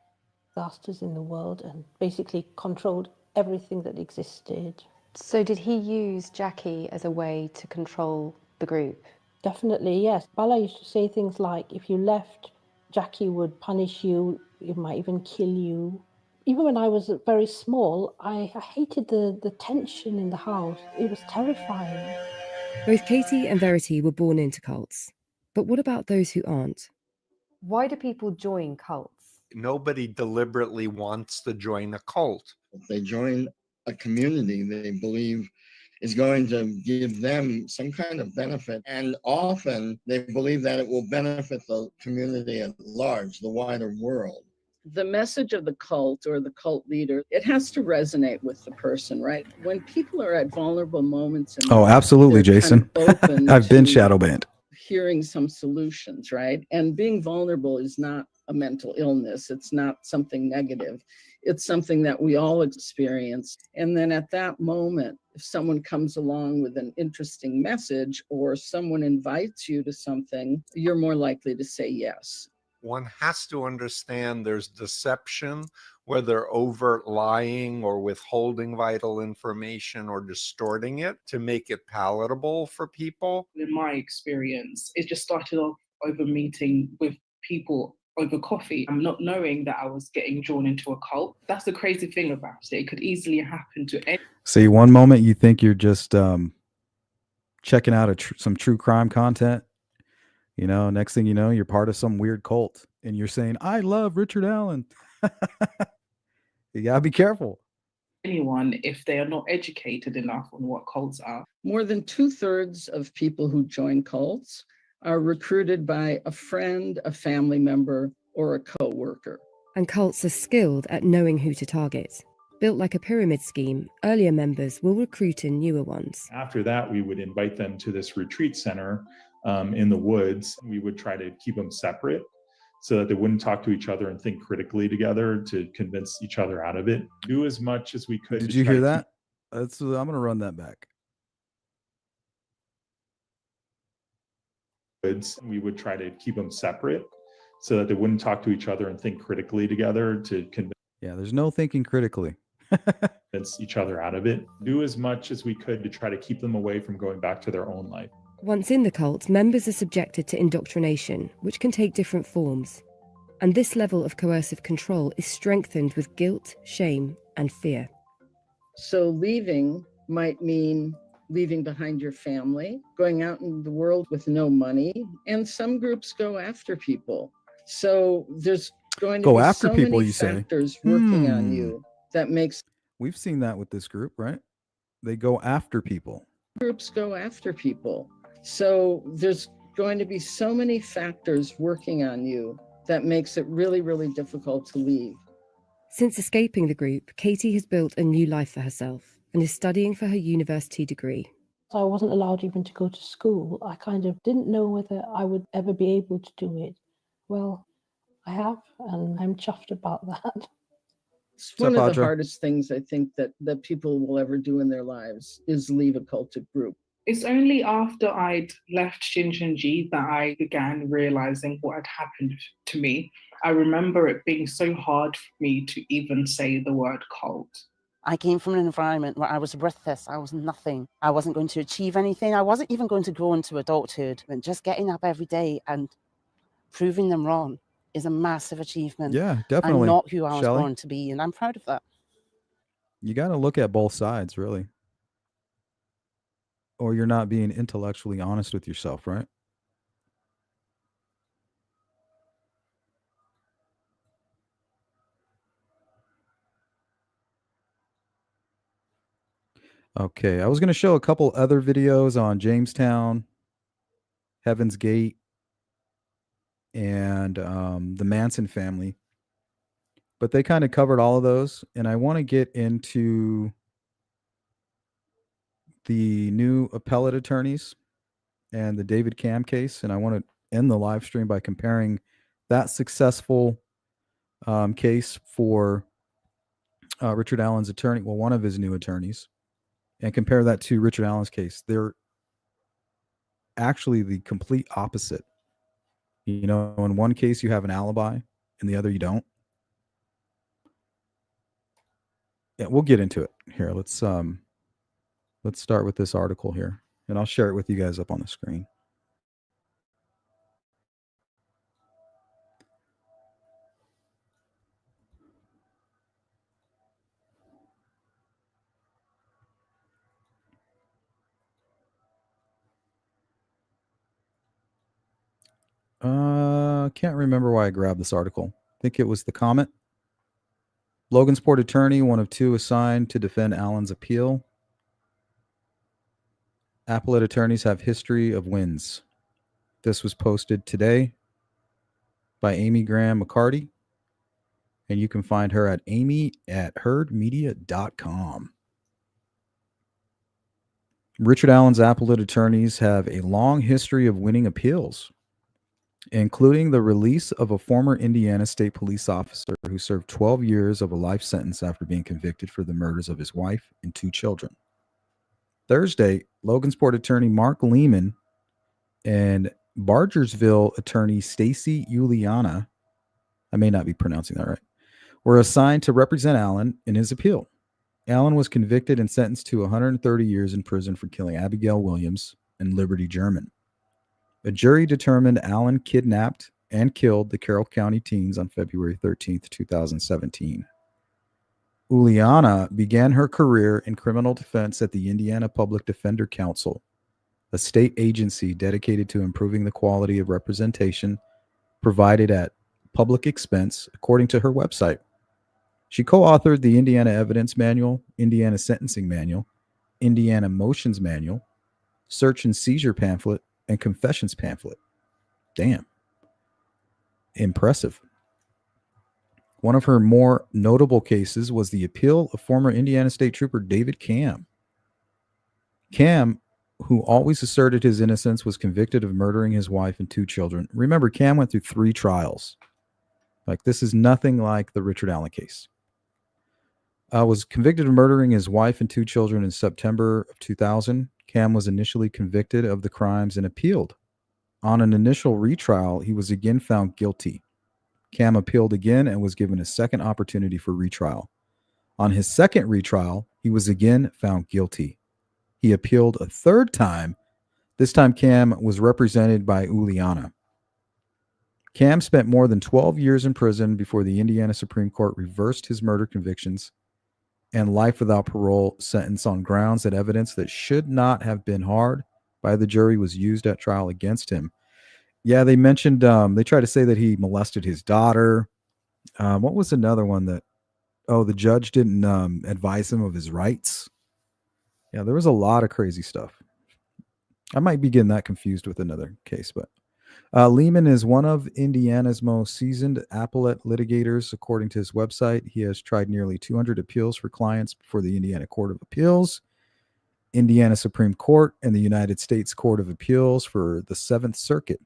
Disasters in the world and basically controlled everything that existed. So did he use Jackie as a way to control the group? Definitely, yes. Bala used to say things like, if you left, Jackie would punish you, it might even kill you. Even when I was very small, I hated the tension in the house. It was terrifying. Both Katie and Verity were born into cults. But what about those who aren't? Why do people join cults? Nobody deliberately wants to join a cult. If they join a community they believe is going to give them some kind of benefit, and often they believe that it will benefit the community at large, the wider world. The message of the cult or the cult leader, it has to resonate with the person, right? When people are at vulnerable moments in Oh, life, absolutely, they're Jason. kind of open I've been to shadow banned. hearing some solutions, right? And being vulnerable is not a mental illness. It's not something negative. It's something that we all experience. And then at that moment, if someone comes along with an interesting message or someone invites you to something, you're more likely to say yes. One has to understand there's deception, whether overt lying or withholding vital information or distorting it to make it palatable for people. In my experience, it just started off over meeting with people over coffee and not knowing that I was getting drawn into a cult. That's the crazy thing about it. It could easily happen to any. See, one moment you think you're just checking out some true crime content. You know, next thing you know, you're part of some weird cult and you're saying, I love Richard Allen. You gotta be careful. Anyone, if they are not educated enough on what cults are. More than 2/3 of people who join cults are recruited by a friend, a family member, or a co-worker. And cults are skilled at knowing who to target. Built like a pyramid scheme, earlier members will recruit in newer ones. After that, we would invite them to this retreat center in the woods. We would try to keep them separate so that they wouldn't talk to each other and think critically together to convince each other out of it. Do as much as we could. Did you hear that? I'm going to run that back. We would try to keep them separate so that they wouldn't talk to each other and think critically together to convince. Yeah, there's no thinking critically. Convince each other out of it. Do as much as we could to try to keep them away from going back to their own life. Once in the cult, members are subjected to indoctrination, which can take different forms. And this level of coercive control is strengthened with guilt, shame, and fear. So leaving might mean leaving behind your family, going out in the world with no money, and some groups go after people. So there's going to Go be after so people, many you say? factors working on you that makes. We've seen that with this group, right? They go after people. Groups go after people. So there's going to be so many factors working on you that makes it really, really difficult to leave. Since escaping the group, Katie has built a new life for herself and is studying for her university degree. So I wasn't allowed even to go to school. I kind of didn't know whether I would ever be able to do it. Well, I have, and I'm chuffed about that. It's one of the hardest things I think that people will ever do in their lives is leave a cultic group. It's only after I'd left Shincheonji that I began realizing what had happened to me. I remember it being so hard for me to even say the word cult. I came from an environment where I was worthless. I was nothing. I wasn't going to achieve anything. I wasn't even going to grow into adulthood. And just getting up every day and proving them wrong is a massive achievement. Yeah, definitely. I'm not who I was Shelley? born to be, and I'm proud of that. You got to look at both sides, really. Or you're not being intellectually honest with yourself, right? Okay, I was going to show a couple other videos on Jamestown, Heaven's Gate, and the Manson family, but they kind of covered all of those. And I want to get into the new appellate attorneys and the David Cam case. And I want to end the live stream by comparing that successful case for Richard Allen's attorney, well, one of his new attorneys, and compare that to Richard Allen's case. They're actually the complete opposite. You know, in one case you have an alibi, in the other you don't. Yeah, we'll get into it here. Let's start with this article here, and I'll share it with you guys up on the screen. Can't remember why I grabbed this article. I think it was the comment. Logansport attorney, one of two assigned to defend Allen's appeal. Appellate attorneys have history of wins. This was posted today by Amy Graham McCarty, and you can find her at amy@herdmedia.com. Richard Allen's appellate attorneys have a long history of winning appeals, including the release of a former Indiana State Police officer who served 12 years of a life sentence after being convicted for the murders of his wife and 2 children. Thursday, Logansport attorney Mark Lehman and Bargersville attorney Stacy Juliana, I may not be pronouncing that right, were assigned to represent Allen in his appeal. Allen was convicted and sentenced to 130 years in prison for killing Abigail Williams and Liberty German. A jury determined Allen kidnapped and killed the Carroll County teens on February 13th, 2017. Juliana began her career in criminal defense at the Indiana Public Defender Council, a state agency dedicated to improving the quality of representation provided at public expense, according to her website. She co-authored the Indiana Evidence Manual, Indiana Sentencing Manual, Indiana Motions Manual, Search and Seizure Pamphlet, and Confessions Pamphlet. Damn. Impressive. One of her more notable cases was the appeal of former Indiana State Trooper David Cam. Cam, who always asserted his innocence, was convicted of murdering his wife and 2 children. Remember, Cam went through 3 trials. Like, this is nothing like the Richard Allen case. Was convicted of murdering his wife and 2 children in September of 2000. Cam was initially convicted of the crimes and appealed. On an initial retrial, he was again found guilty. Cam appealed again and was given a second opportunity for retrial. On his second retrial, he was again found guilty. He appealed a third time. This time, Cam was represented by Juliana. Cam spent more than 12 years in prison before the Indiana Supreme Court reversed his murder convictions and life without parole sentence on grounds that evidence that should not have been hard by the jury was used at trial against him. Yeah, they mentioned, they tried to say that he molested his daughter. What was another one that, the judge didn't advise him of his rights. Yeah, there was a lot of crazy stuff. I might be getting that confused with another case, but Lehman is one of Indiana's most seasoned appellate litigators, according to his website. He has tried nearly 200 appeals for clients before the Indiana Court of Appeals, Indiana Supreme Court, and the United States Court of Appeals for the 7th Circuit.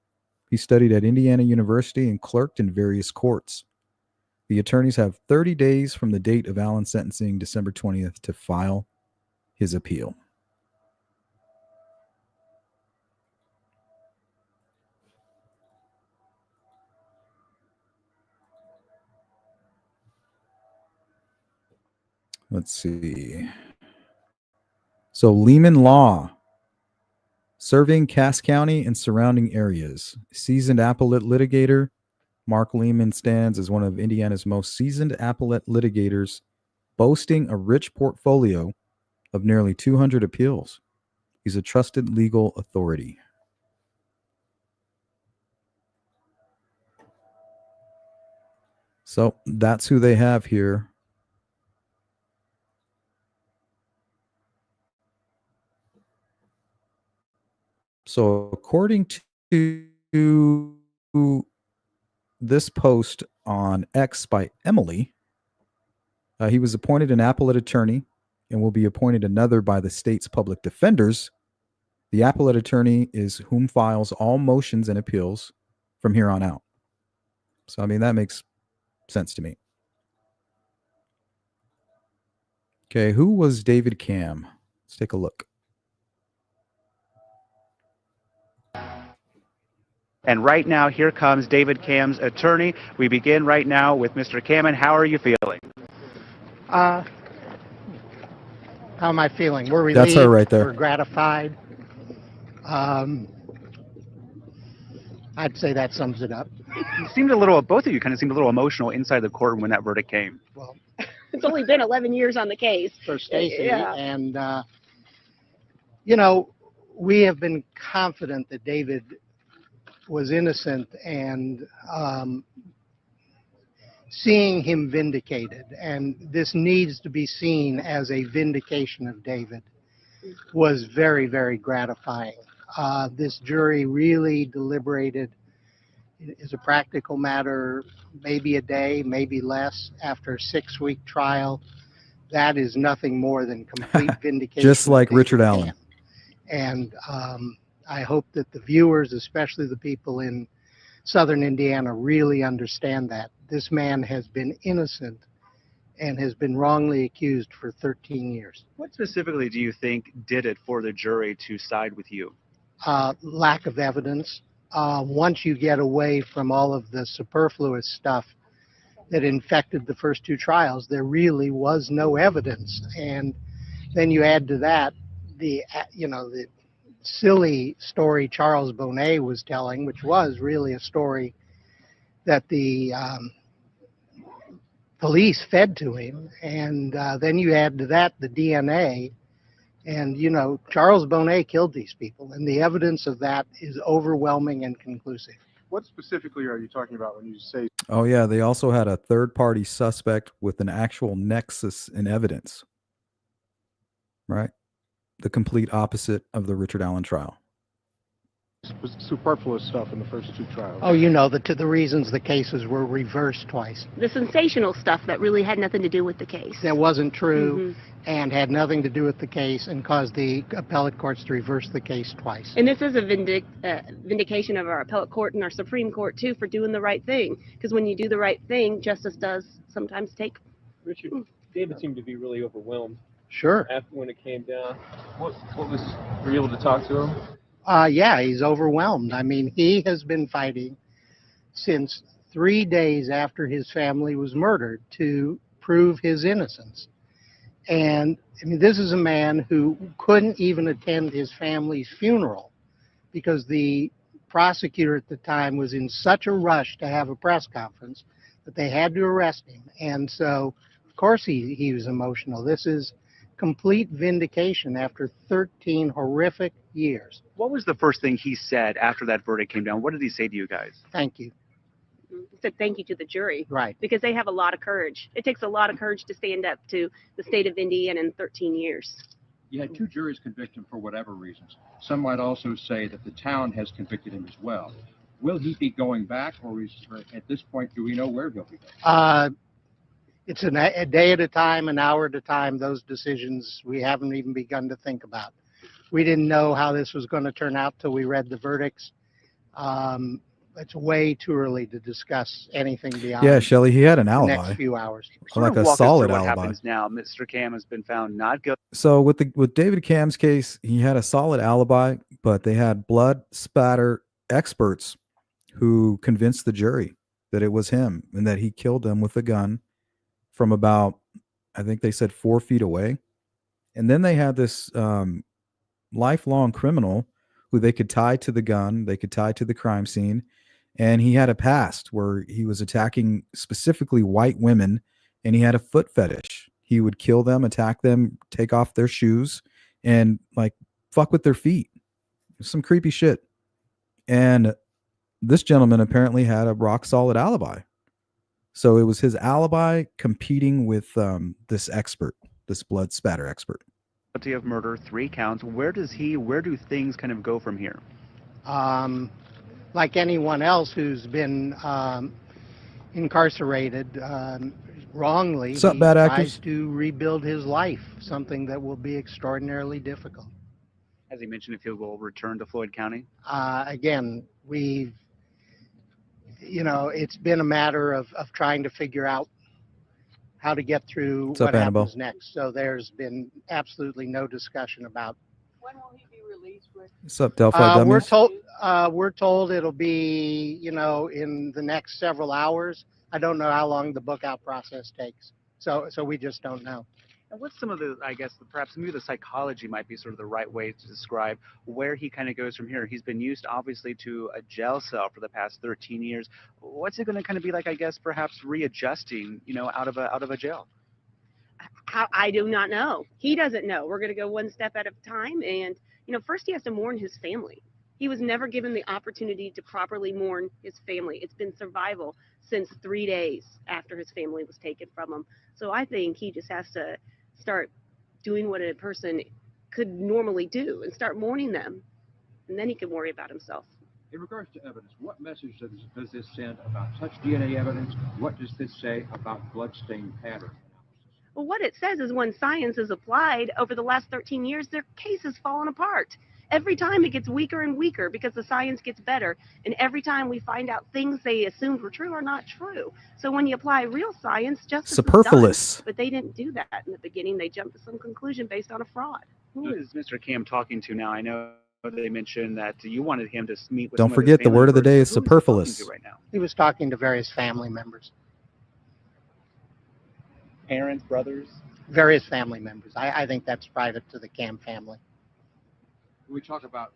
He studied at Indiana University and clerked in various courts. The attorneys have 30 days from the date of Allen's sentencing, December 20th, to file his appeal. Let's see. So Lehman Law, serving Cass County and surrounding areas. Seasoned appellate litigator, Mark Lehman stands as one of Indiana's most seasoned appellate litigators, boasting a rich portfolio of nearly 200 appeals. He's a trusted legal authority. So that's who they have here. So, according to this post on X by Emily, he was appointed an appellate attorney and will be appointed another by the state's public defenders. The appellate attorney is whom files all motions and appeals from here on out. So, I mean, that makes sense to me. Okay, who was David Cam? Let's take a look. And right now, here comes David Cam's attorney. We begin right now with Mr. Cameron. How are you feeling? How am I feeling? We're relieved. That's her right there. We're gratified. I'd say that sums it up. You seemed a little, both of you kind of seemed a little emotional inside the courtroom when that verdict came. Well, It's only been 11 years on the case. for Stacy, Yeah. and you know, we have been confident that David was innocent, and seeing him vindicated, and this needs to be seen as a vindication of David, was very, very gratifying. This jury really deliberated, as a practical matter, maybe a day, maybe less, after a 6-week trial. That is nothing more than complete vindication. Just like of David Richard Allen. Cam. And I hope that the viewers, especially the people in Southern Indiana, really understand that. This man has been innocent and has been wrongly accused for 13 years. What specifically do you think did it for the jury to side with you? Lack of evidence. Once you get away from all of the superfluous stuff that infected the first 2 trials, there really was no evidence. And then you add to that the silly story Charles Bonnet was telling, which was really a story that the police fed to him. And then you add to that the DNA. And, you know, Charles Bonnet killed these people, and the evidence of that is overwhelming and conclusive. What specifically are you talking about when you say? Oh, yeah. They also had a third-party suspect with an actual nexus in evidence. Right? The complete opposite of the Richard Allen trial. Superfluous stuff in the first 2 trials. Oh, you know, the reasons the cases were reversed twice. The sensational stuff that really had nothing to do with the case. That wasn't true and had nothing to do with the case and caused the appellate courts to reverse the case twice. And this is a vindication of our appellate court and our Supreme Court, too, for doing the right thing. Because when you do the right thing, justice does sometimes take... Richard, David seemed to be really overwhelmed. Sure. After when it came down. What was, were you able to talk to him? Yeah, he's overwhelmed. I mean, he has been fighting since 3 days after his family was murdered to prove his innocence. And I mean, this is a man who couldn't even attend his family's funeral because the prosecutor at the time was in such a rush to have a press conference that they had to arrest him. And so, of course, he was emotional. This is complete vindication after 13 horrific years. What was the first thing he said after that verdict came down? What did he say to you guys? Thank you. He said thank you to the jury. Right. Because they have a lot of courage. It takes a lot of courage to stand up to the state of Indiana in 13 years. You had 2 juries convict him for whatever reasons. Some might also say that the town has convicted him as well. Will he be going back, or at this point, do we know where he'll be going? It's a day at a time, an hour at a time. Those decisions we haven't even begun to think about. We didn't know how this was going to turn out till we read the verdicts. It's way too early to discuss anything beyond. Yeah, Shelley, he had an the alibi. next few hours. Like a Walk us solid through what alibi. happens now. Mr. Cam has been found not guilty. So with David Cam's case, he had a solid alibi, but they had blood spatter experts who convinced the jury that it was him and that he killed them with a gun from about, I think they said 4 feet away. And then they had this lifelong criminal who they could tie to the gun, they could tie to the crime scene. And he had a past where he was attacking specifically white women, and he had a foot fetish. He would kill them, attack them, take off their shoes, and like fuck with their feet. Some creepy shit. And this gentleman apparently had a rock solid alibi. So it was his alibi competing with this expert, this blood spatter expert. Of murder, 3 counts. Where do things kind of go from here? Like anyone else who's been incarcerated wrongly, What's up, he bad tries actors? to rebuild his life, something that will be extraordinarily difficult. Has he mentioned if he will return to Floyd County? Again, it's been a matter of trying to figure out how to get through What's up, what Annabelle? happens next. So there's been absolutely no discussion about. What's up, Delphi dummies? We're told it'll be, in the next several hours. I don't know how long the book out process takes. So we just don't know. And what's some of the, I guess, perhaps maybe the psychology might be sort of the right way to describe where he kind of goes from here. He's been used, obviously, to a jail cell for the past 13 years. What's it going to kind of be like, I guess, perhaps readjusting, out of a jail? I do not know. He doesn't know. We're going to go one step at a time. And, first he has to mourn his family. He was never given the opportunity to properly mourn his family. It's been survival since 3 days after his family was taken from him. So I think he just has to start doing what a person could normally do and start mourning them. And then he can worry about himself. In regards to evidence, what message does this send about such DNA evidence? What does this say about bloodstain pattern? Well, what it says is when science is applied over the last 13 years, their case has fallen apart. Every time it gets weaker and weaker because the science gets better. And every time we find out things they assumed were true are not true. So when you apply real science, justice is Superfluous. done. But they didn't do that in the beginning. They jumped to some conclusion based on a fraud. Who is Mr. Cam talking to now? I know they mentioned that you wanted him to meet with Don't some of his forget the family word of the members. day is Who he talking superfluous. to right now? He was talking to various family members, Parents, brothers? various family members. I think that's private to the Cam family. We talk about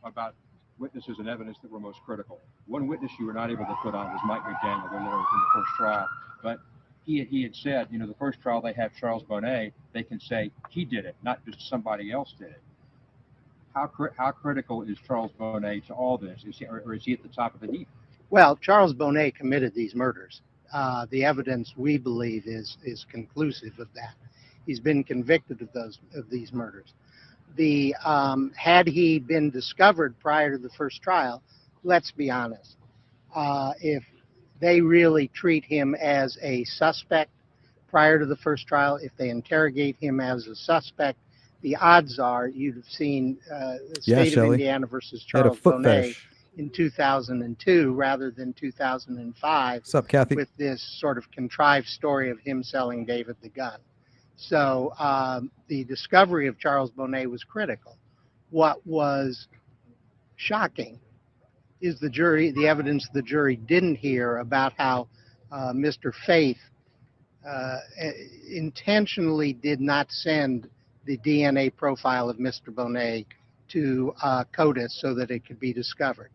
witnesses and evidence that were most critical. One witness you were not able to put on was Mike McDaniel, their lawyer from the first trial. But he had said, the first trial they have Charles Bonet, they can say he did it, not just somebody else did it. How critical is Charles Bonet to all this? Is he at the top of the heap? Well, Charles Bonet committed these murders. The evidence, we believe, is conclusive of that. He's been convicted of these murders. Had he been discovered prior to the first trial, let's be honest, if they really treat him as a suspect prior to the first trial, if they interrogate him as a suspect, the odds are you'd have seen the state of Indiana versus Charles Bonet in 2002 rather than 2005. What's up, Kathy? With this sort of contrived story of him selling David the gun. So the discovery of Charles Bonet was critical. What was shocking is the evidence the jury didn't hear about how Mr. Faith intentionally did not send the DNA profile of Mr. Bonet to CODIS so that it could be discovered.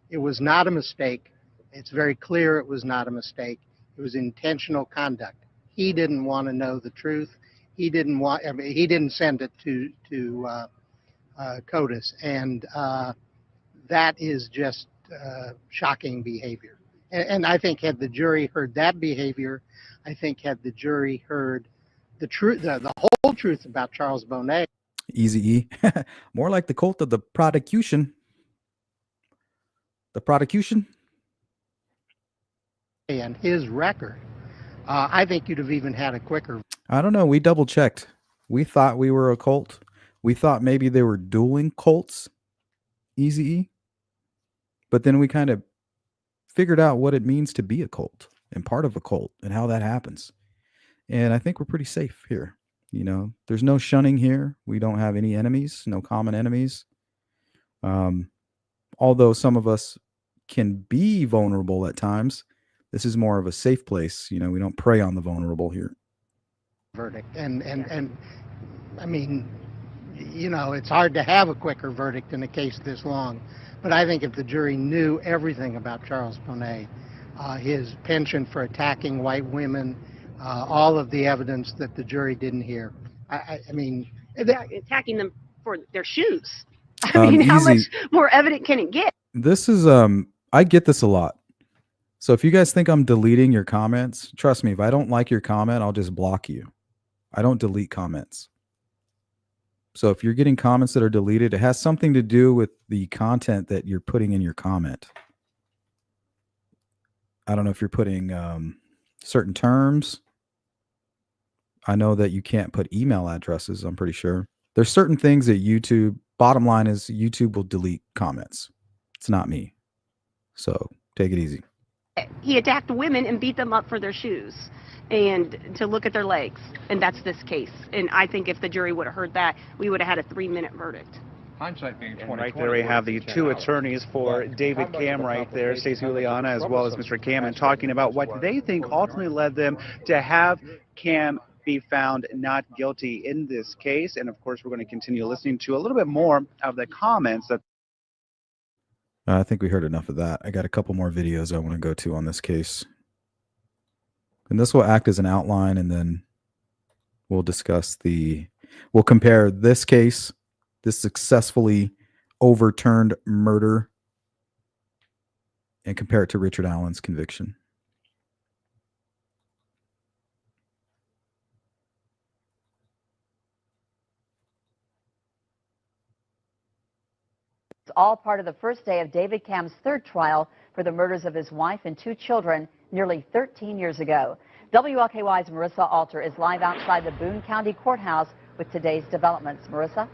It was not a mistake. It's very clear it was not a mistake. It was intentional conduct. He didn't want to know the truth. He didn't send it to CODIS, and that is just shocking behavior. And I think had the jury heard that behavior, I think had the jury heard the truth, the whole truth about Charles Bonet. Easy E. More like the cult of the prosecution. The prosecution? And his record, I think you'd have even had a quicker. I don't know. We double checked. We thought we were a cult. We thought maybe they were dueling cults. Easy E. But then we kind of figured out what it means to be a cult and part of a cult and how that happens. And I think we're pretty safe here. There's no shunning here. We don't have any enemies, no common enemies. Although some of us can be vulnerable at times, this is more of a safe place. We don't prey on the vulnerable here. Verdict. And I mean, it's hard to have a quicker verdict in a case this long. But I think if the jury knew everything about Charles Bonet, his penchant for attacking white women, all of the evidence that the jury didn't hear, I mean... Attacking them for their shoes. I mean, how much more evident can it get? This is, I get this a lot. So if you guys think I'm deleting your comments, trust me, if I don't like your comment, I'll just block you. I don't delete comments. So if you're getting comments that are deleted, it has something to do with the content that you're putting in your comment. I don't know if you're putting certain terms. I know that you can't put email addresses, I'm pretty sure. There's certain things that YouTube, bottom line is YouTube will delete comments. It's not me. So take it easy. He attacked women and beat them up for their shoes and to look at their legs. And that's this case. And I think if the jury would have heard that, we would have had a 3-minute verdict. Hindsight being 20. Right there we have the two attorneys for David Cam right there, Stacey Juliana as well as Mr. Cam, and talking about what they think ultimately led them to have Cam be found not guilty in this case. And of course, we're going to continue listening to a little bit more of the comments that I think we heard enough of that. I got a couple more videos I want to go to on this case. And this will act as an outline, and then we'll discuss we'll compare this case, this successfully overturned murder, and compare it to Richard Allen's conviction. It's all part of the first day of David Cam's third trial for the murders of his wife and 2 children nearly 13 years ago. WLKY's Marissa Alter is live outside the Boone County Courthouse with today's developments. Marissa?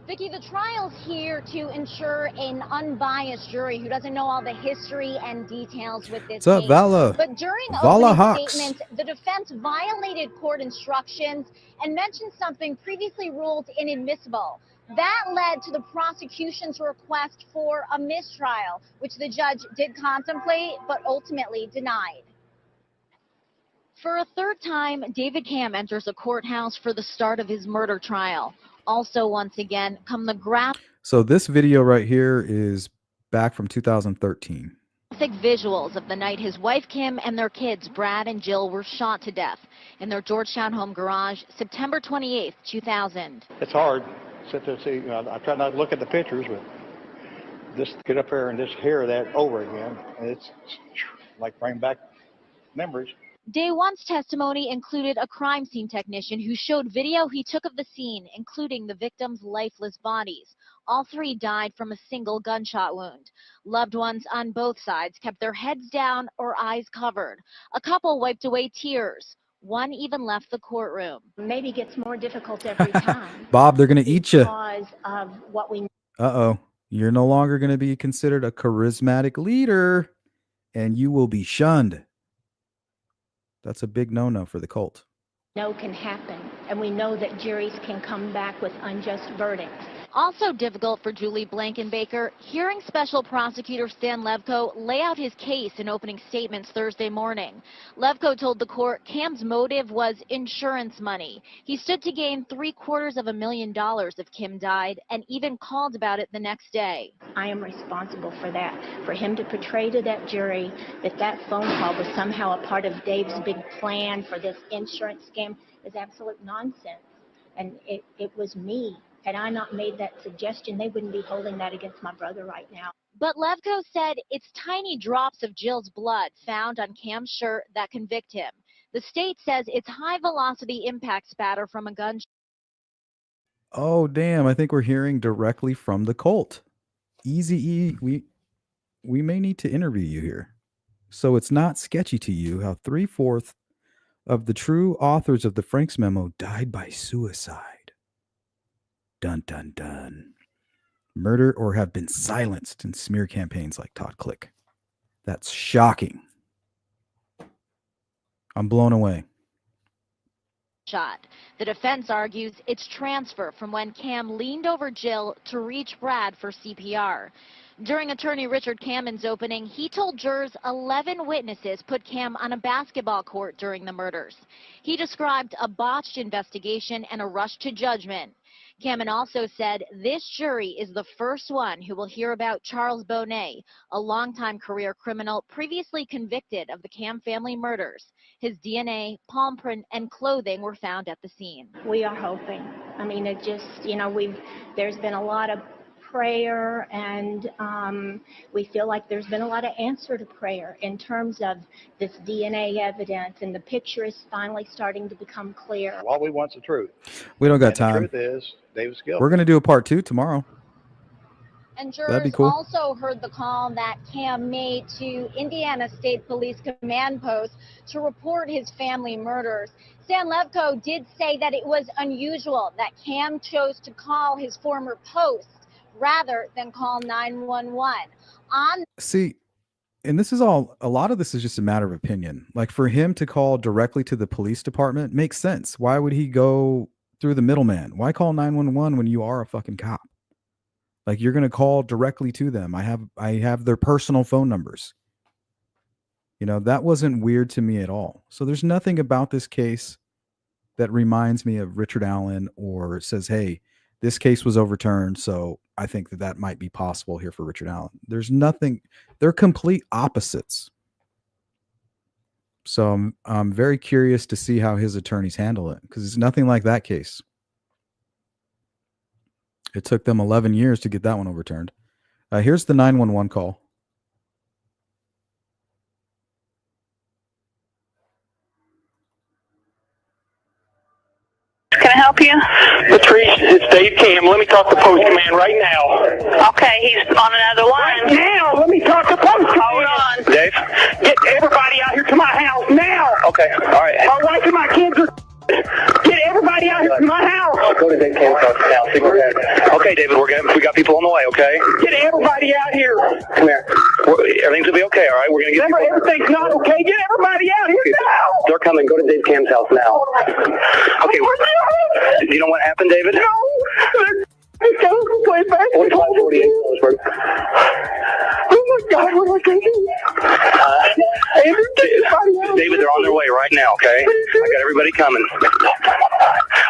Vicki, the trial's here to ensure an unbiased jury who doesn't know all the history and details with this What's up, case. Vala? But during Vala opening Hawks. statements, the defense violated court instructions and mentioned something previously ruled inadmissible. That led to the prosecution's request for a mistrial, which the judge did contemplate but ultimately denied. For a third time, David Cam enters a courthouse for the start of his murder trial. Also, once again, come the graphic So this video right here is back from 2013. visuals of the night his wife Kim and their kids Brad and Jill were shot to death in their Georgetown home garage, September 28th, 2000. It's hard. Sit there and see, I try not to look at the pictures, but just get up there and just hear that over again. And it's like bring back memories. Day one's testimony included a crime scene technician who showed video he took of the scene, including the victims' lifeless bodies. All 3 died from a single gunshot wound. Loved ones on both sides kept their heads down or eyes covered. A couple wiped away tears. One even left the courtroom. Maybe gets more difficult every time. Bob, they're going to eat you. Because of what we Uh-oh. You're no longer going to be considered a charismatic leader, and you will be shunned. That's a big no-no for the cult. know can happen, and we know that juries can come back with unjust verdicts. Also difficult for Julie Blankenbaker, hearing Special Prosecutor Stan Levko lay out his case in opening statements Thursday morning. Levko told the court Cam's motive was insurance money. He stood to gain $750,000 if Kim died, and even called about it the next day. I am responsible for that. For him to portray to that jury that that phone call was somehow a part of Dave's big plan for this insurance scam is absolute nonsense. And it was me. Had I not made that suggestion, they wouldn't be holding that against my brother right now. But Levko said it's tiny drops of Jill's blood found on Cam's shirt that convict him. The state says it's high-velocity impact spatter from a gun. Oh, damn. I think we're hearing directly from the cult. Easy-E, we may need to interview you here. So it's not sketchy to you how 3/4 of the true authors of the Franks Memo died by suicide. Dun, dun, dun. Murder or have been silenced in smear campaigns like Todd Click. That's shocking. I'm blown away. Shot. The defense argues it's transfer from when Cam leaned over Jill to reach Brad for CPR. During attorney Richard Camen's opening, he told jurors 11 witnesses put Cam on a basketball court during the murders. He described a botched investigation and a rush to judgment. Camen also said this jury is the first one who will hear about Charles Bonnet, a longtime career criminal previously convicted of the Cam family murders. His DNA, palm print, and clothing were found at the scene. We are hoping. I mean, it just, there's been a lot of prayer, and we feel like there's been a lot of answer to prayer in terms of this DNA evidence, and the picture is finally starting to become clear. All we want's the truth. We don't got And time. the truth is, David's guilty. We're going to do a part 2 tomorrow. And That'd be jurors cool. also heard the call that Cam made to Indiana State Police Command Post to report his family murders. Stan Levko did say that it was unusual that Cam chose to call his former post rather than call 911. See, and this is all, a lot of this is just a matter of opinion. Like, for him to call directly to the police department makes sense. Why would he go through the middleman? Why call 911 when you are a fucking cop? Like, you're going to call directly to them. I have their personal phone numbers. You know, that wasn't weird to me at all. So there's nothing about this case that reminds me of Richard Allen or says, hey, this case was overturned, so I think that might be possible here for Richard Allen. There's nothing. They're complete opposites. So I'm very curious to see how his attorneys handle it, because it's nothing like that case. It took them 11 years to get that one overturned. Here's the 911 call. Can I help you? Patrice, it's Dave Cam. Let me talk to Post Command right now. Okay, he's on another line. Right now, let me talk to Post Command. Hold on. Dave? Get everybody out here to my house now. Okay, all right. My wife and my kids are... Get everybody out here to my house. Go to Dave Cam's house now. See where we're at. Okay, David, we got people on the way, okay? Get everybody out here. Come here. Everything's going to be okay, all right? We're going to get Remember, people... everything's not okay. Get everybody out here now. They're coming. Go to Dave Cam's house now. Okay. Do you know what happened, David? No. Let's go way back. 4548 Phillipsburg. Oh my God, what am I going to do? David, they're on their way right now, okay? I got everybody coming.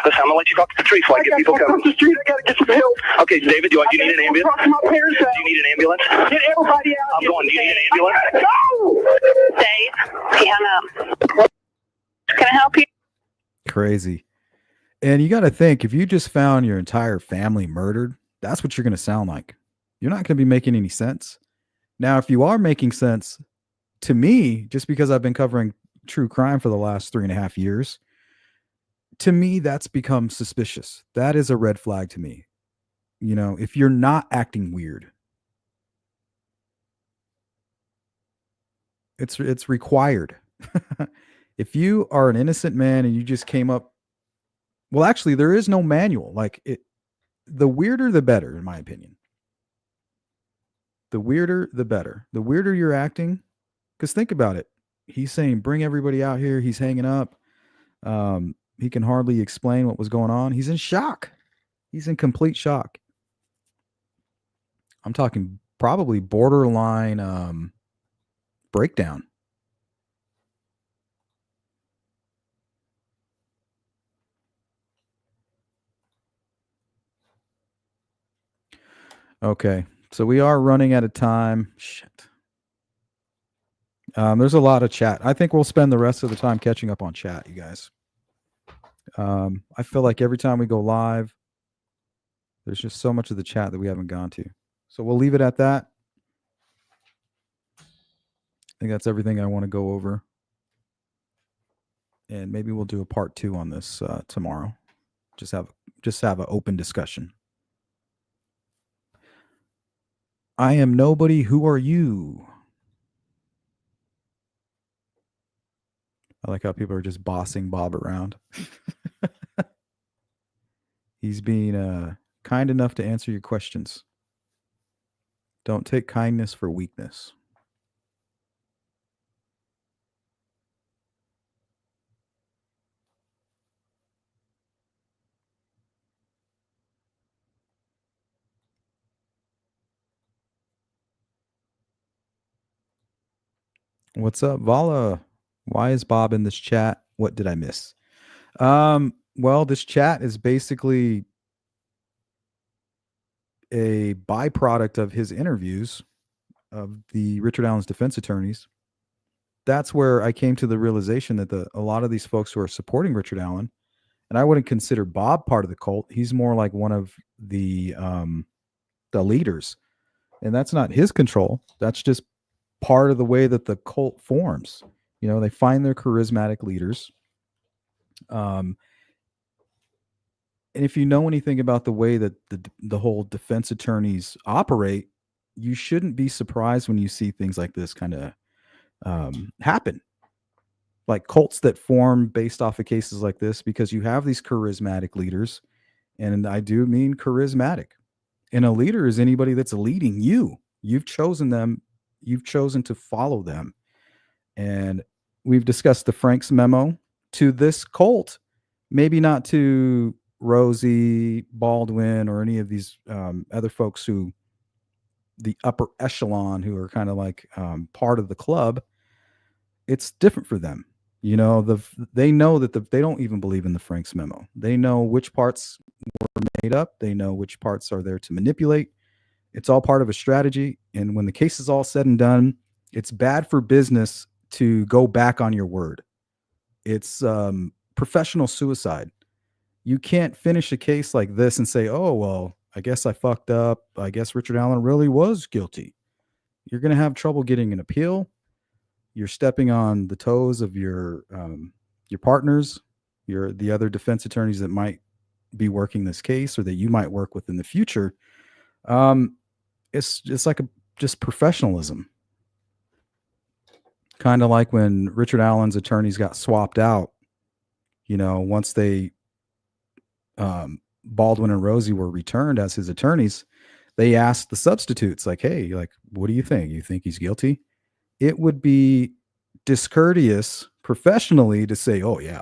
Listen, I'm going to let you talk to Patrice while I get people coming. The street, I got to get some help. Okay, David, do you need an ambulance? Talk to my parents. Do you need an ambulance? Get everybody out. I'm going. Do you need an ambulance? Go! Dave, he hung up. Can I help you? Crazy. And you got to think, if you just found your entire family murdered, that's what you're going to sound like. You're not going to be making any sense. Now, if you are making sense, to me, just because I've been covering true crime for the last 3.5 years, to me, that's become suspicious. That is a red flag to me. You know, if you're not acting weird, it's required. If you are an innocent man and you just came up, well, actually, there is no manual. Like, the weirder, the better, in my opinion. The weirder, the better. The weirder you're acting, because think about it. He's saying, bring everybody out here. He's hanging up. He can hardly explain what was going on. He's in shock. He's in complete shock. I'm talking probably borderline breakdown. Okay, so we are running out of time. Shit. There's a lot of chat. I think we'll spend the rest of the time catching up on chat, you guys. I feel like every time we go live, there's just so much of the chat that we haven't gone to. So we'll leave it at that. I think that's everything I want to go over. And maybe we'll do a part 2 on this tomorrow. Just have an open discussion. I am nobody. Who are you? I like how people are just bossing Bob around. He's being kind enough to answer your questions. Don't take kindness for weakness. What's up, Vala? Why is Bob in this chat? What did I miss? Well, this chat is basically a byproduct of his interviews of the Richard Allen's defense attorneys. That's where I came to the realization that a lot of these folks who are supporting Richard Allen, and I wouldn't consider Bob part of the cult. He's more like one of the the leaders. And that's not his control. That's just part of the way that the cult forms. You know, they find their charismatic leaders. And if you know anything about the way that the whole defense attorneys operate, you shouldn't be surprised when you see things like this kind of happen. Like cults that form based off of cases like this, because you have these charismatic leaders, and I do mean charismatic. And a leader is anybody that's leading you. You've chosen them. You've chosen to follow them. And we've discussed the Frank's memo to this cult, maybe not to Rosie, Baldwin, or any of these other folks who, the upper echelon, who are kind of like part of the club. It's different for them. You know, they know that they don't even believe in the Frank's memo. They know which parts were made up. They know which parts are there to manipulate. It's all part of a strategy. And when the case is all said and done, it's bad for business to go back on your word. It's professional suicide. You can't finish a case like this and say, oh, well, I guess I fucked up. I guess Richard Allen really was guilty. You're going to have trouble getting an appeal. You're stepping on the toes of your partners, the other defense attorneys that might be working this case or that you might work with in the future. It's like just professionalism. Kind of like when Richard Allen's attorneys got swapped out, you know, once they Baldwin and Rosie were returned as his attorneys, they asked the substitutes, like, hey, like, what do you think? You think he's guilty? It would be discourteous professionally to say, oh, yeah,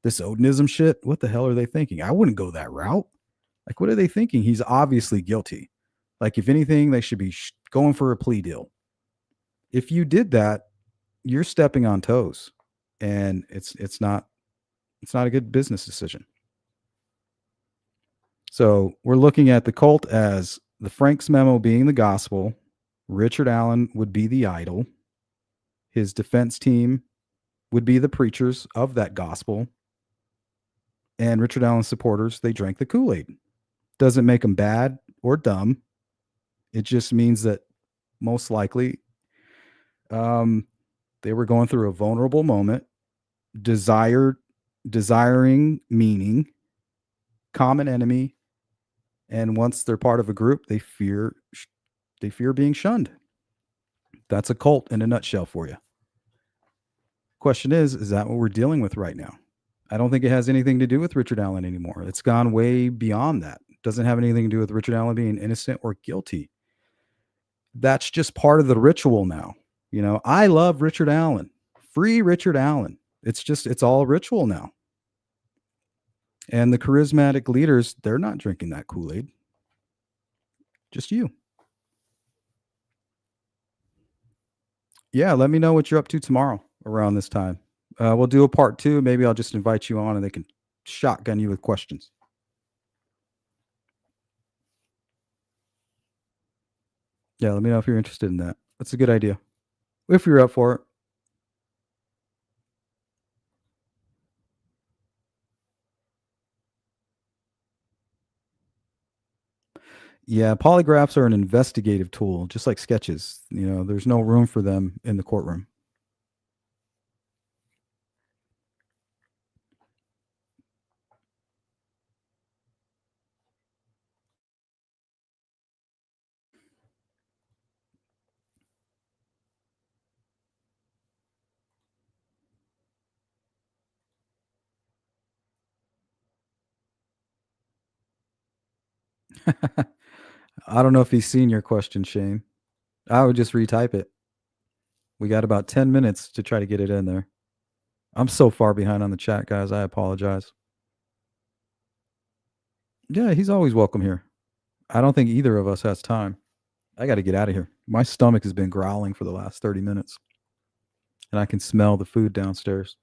this Odinism shit, what the hell are they thinking? I wouldn't go that route. Like, what are they thinking? He's obviously guilty. Like, if anything, they should be going for a plea deal. If you did that, you're stepping on toes, and it's not a good business decision. So we're looking at the cult as the Frank's memo being the gospel. Richard Allen would be the idol. His defense team would be the preachers of that gospel. And Richard Allen's supporters, they drank the Kool-Aid. Doesn't make them bad or dumb. It just means that most likely they were going through a vulnerable moment, desiring meaning, common enemy, and once they're part of a group, they fear being shunned. That's a cult in a nutshell for you. Question is that what we're dealing with right now? I don't think it has anything to do with Richard Allen anymore. It's gone way beyond that. It doesn't have anything to do with Richard Allen being innocent or guilty. That's just part of the ritual now. You know, I love Richard Allen. Free Richard Allen. It's all ritual now. And the charismatic leaders, they're not drinking that Kool-Aid. Just you. Yeah, let me know what you're up to tomorrow around this time. We'll do a part 2. Maybe I'll just invite you on and they can shotgun you with questions. Yeah, let me know if you're interested in that. That's a good idea. If you're up for it. Yeah, polygraphs are an investigative tool, just like sketches. You know, there's no room for them in the courtroom. I don't know if he's seen your question, Shane. I would just retype it. We got about 10 minutes to try to get it in there. I'm so far behind on the chat, guys. I apologize. Yeah, he's always welcome here. I don't think either of us has time. I got to get out of here. My stomach has been growling for the last 30 minutes. And I can smell the food downstairs.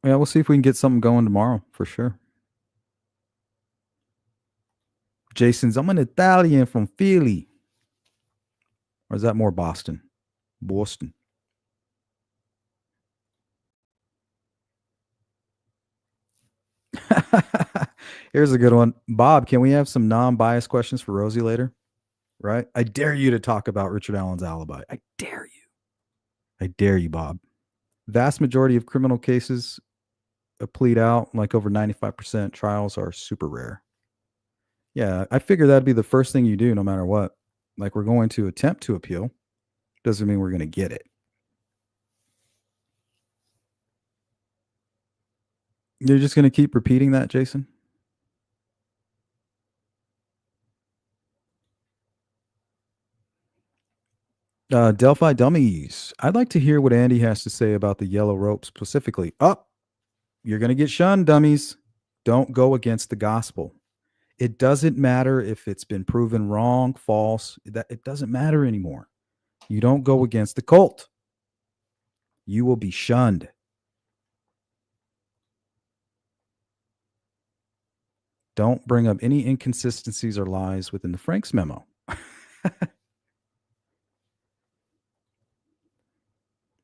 Yeah, we'll see if we can get something going tomorrow for sure. Jason's, I'm an Italian from Philly. Or is that more Boston? Boston. Here's a good one. Bob, can we have some non-biased questions for Rosie later? Right? I dare you to talk about Richard Allen's alibi. I dare you. I dare you, Bob. Vast majority of criminal cases plead out, like over 95%. Trials are super rare. Yeah, I figure that'd be the first thing you do no matter what. Like, we're going to attempt to appeal. Doesn't mean we're going to get it. You're just going to keep repeating that, Jason? Delphi Dummies. I'd like to hear what Andy has to say about the yellow rope specifically. You're going to get shunned, dummies. Don't go against the gospel. It doesn't matter if it's been proven wrong, false. It doesn't matter anymore. You don't go against the cult. You will be shunned. Don't bring up any inconsistencies or lies within the Frank's memo.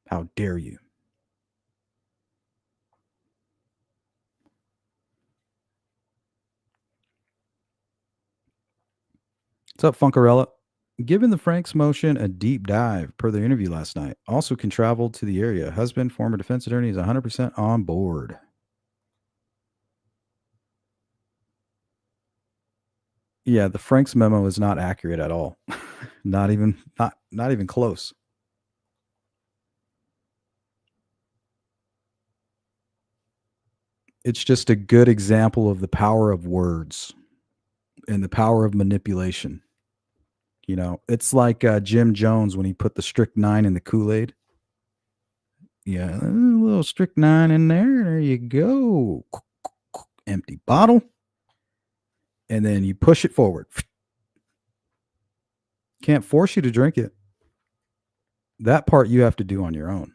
How dare you? What's up, Funkarella? Given the Frank's motion a deep dive per their interview last night. Also can travel to the area. Husband, former defense attorney, is 100% on board. Yeah, the Frank's memo is not accurate at all. not even close. It's just a good example of the power of words and the power of manipulation. You know, it's like Jim Jones when he put the strychnine in the Kool-Aid. Yeah, a little strychnine in there. There you go. Empty bottle. And then you push it forward. Can't force you to drink it. That part you have to do on your own.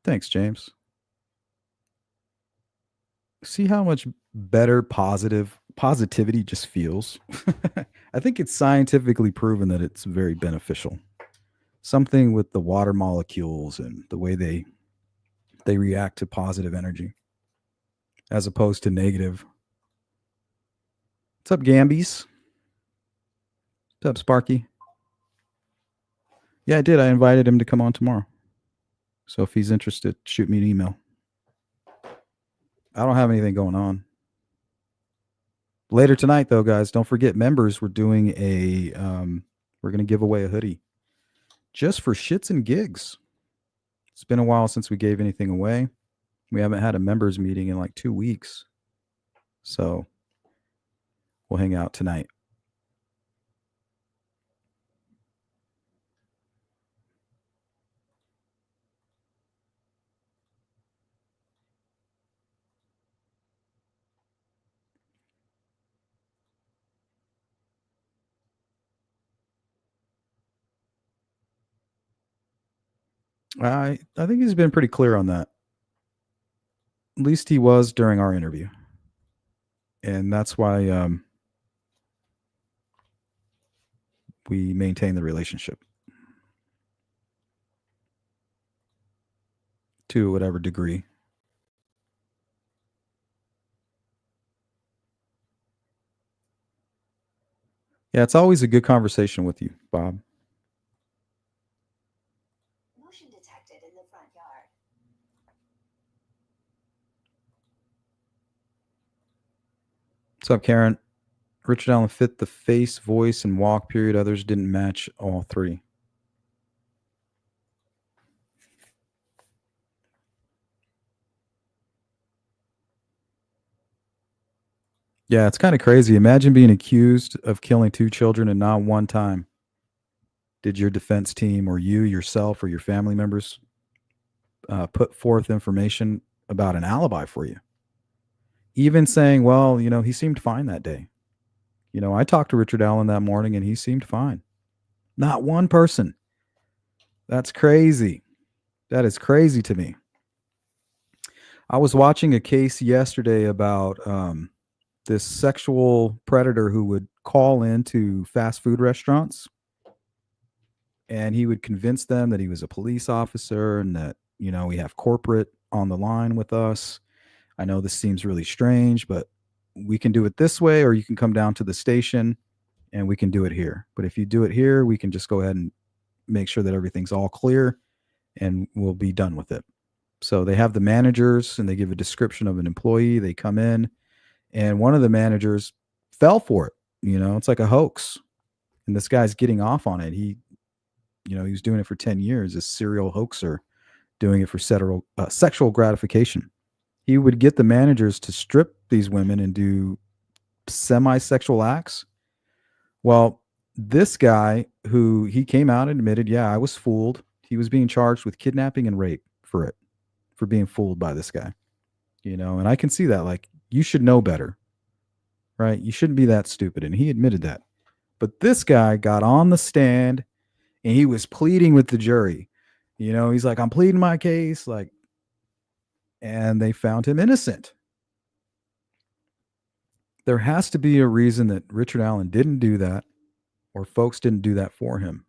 Thanks, James. See how much better positivity just feels? I think it's scientifically proven that it's very beneficial. Something with the water molecules and the way they react to positive energy as opposed to negative. What's up, Gambies? What's up, Sparky? Yeah, I did. I invited him to come on tomorrow. So if he's interested, shoot me an email. I don't have anything going on. Later tonight, though, guys, don't forget, members, we're doing we're going to give away a hoodie just for shits and gigs. It's been a while since we gave anything away. We haven't had a members meeting in like 2 weeks. So we'll hang out tonight. I think he's been pretty clear on that. At least he was during our interview. And that's why we maintain the relationship to whatever degree. Yeah, it's always a good conversation with you, Bob. Motion detected in the front yard. What's up, Karen? Richard Allen fit the face, voice, and walk period. Others didn't match all three. Yeah, it's kind of crazy. Imagine being accused of killing 2 children and not one time did your defense team or you yourself or your family members put forth information about an alibi for you. Even saying, well, you know, he seemed fine that day. You know, I talked to Richard Allen that morning and he seemed fine. Not one person. That's crazy. That is crazy to me. I was watching a case yesterday about this sexual predator who would call into fast food restaurants, and he would convince them that he was a police officer and that, we have corporate on the line with us. I know this seems really strange, but we can do it this way, or you can come down to the station and we can do it here. But if you do it here, we can just go ahead and make sure that everything's all clear and we'll be done with it. So they have the managers and they give a description of an employee. They come in, and one of the managers fell for it. It's like a hoax. And this guy's getting off on it. He was doing it for 10 years, a serial hoaxer doing it for sexual gratification. He would get the managers to strip these women and do semi-sexual acts. Well, this guy, who he came out and admitted, yeah, I was fooled. He was being charged with kidnapping and rape for being fooled by this guy. And I can see that. Like, you should know better, right? You shouldn't be that stupid. And he admitted that. But this guy got on the stand and he was pleading with the jury. He's like, I'm pleading my case. And they found him innocent. There has to be a reason that Richard Allen didn't do that, or folks didn't do that for him.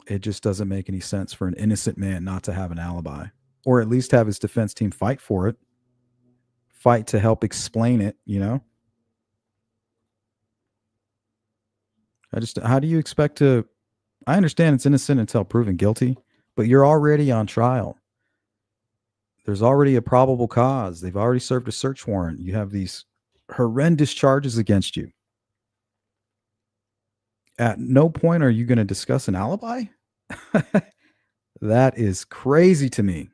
It just doesn't make any sense for an innocent man not to have an alibi, or at least have his defense team fight for it, fight to help explain it. How do you expect to, I understand it's innocent until proven guilty, but you're already on trial. There's already a probable cause. They've already served a search warrant. You have these horrendous charges against you. At no point are you going to discuss an alibi? That is crazy to me.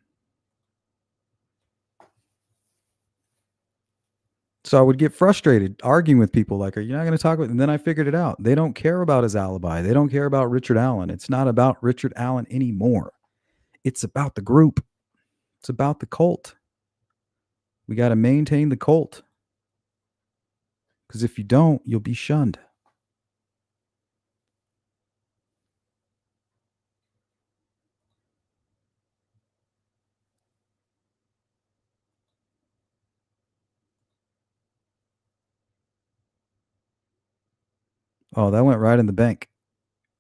So I would get frustrated arguing with people like, are you not going to talk about it? And then I figured it out. They don't care about his alibi. They don't care about Richard Allen. It's not about Richard Allen anymore. It's about the group. It's about the cult. We got to maintain the cult. Because if you don't, you'll be shunned. Oh, that went right in the bank.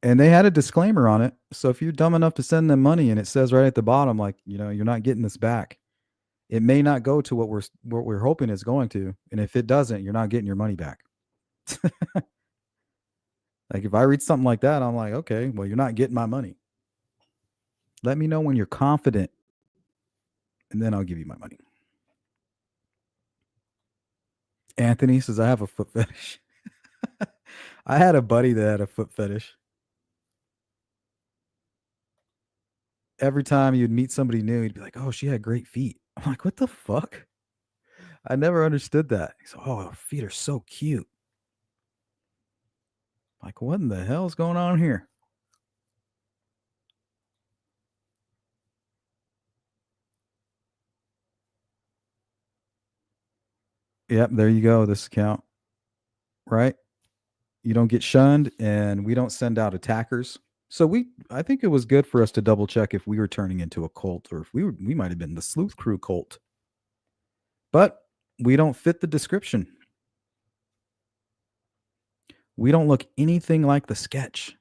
And they had a disclaimer on it. So if you're dumb enough to send them money and it says right at the bottom, like, you're not getting this back, it may not go to what we're hoping it's going to. And if it doesn't, you're not getting your money back. Like, if I read something like that, I'm like, okay, well, you're not getting my money. Let me know when you're confident, and then I'll give you my money. Anthony says, I have a foot fetish. I had a buddy that had a foot fetish. Every time you'd meet somebody new, he'd be like, oh, she had great feet. I'm like, what the fuck? I never understood that. He's like, oh, her feet are so cute. Like, what in the hell is going on here? Yep, there you go, this account. Right? You don't get shunned, and we don't send out attackers. So I think it was good for us to double check if we were turning into a cult, or if we might have been the Sleuth Crew cult. But we don't fit the description. We don't look anything like the sketch.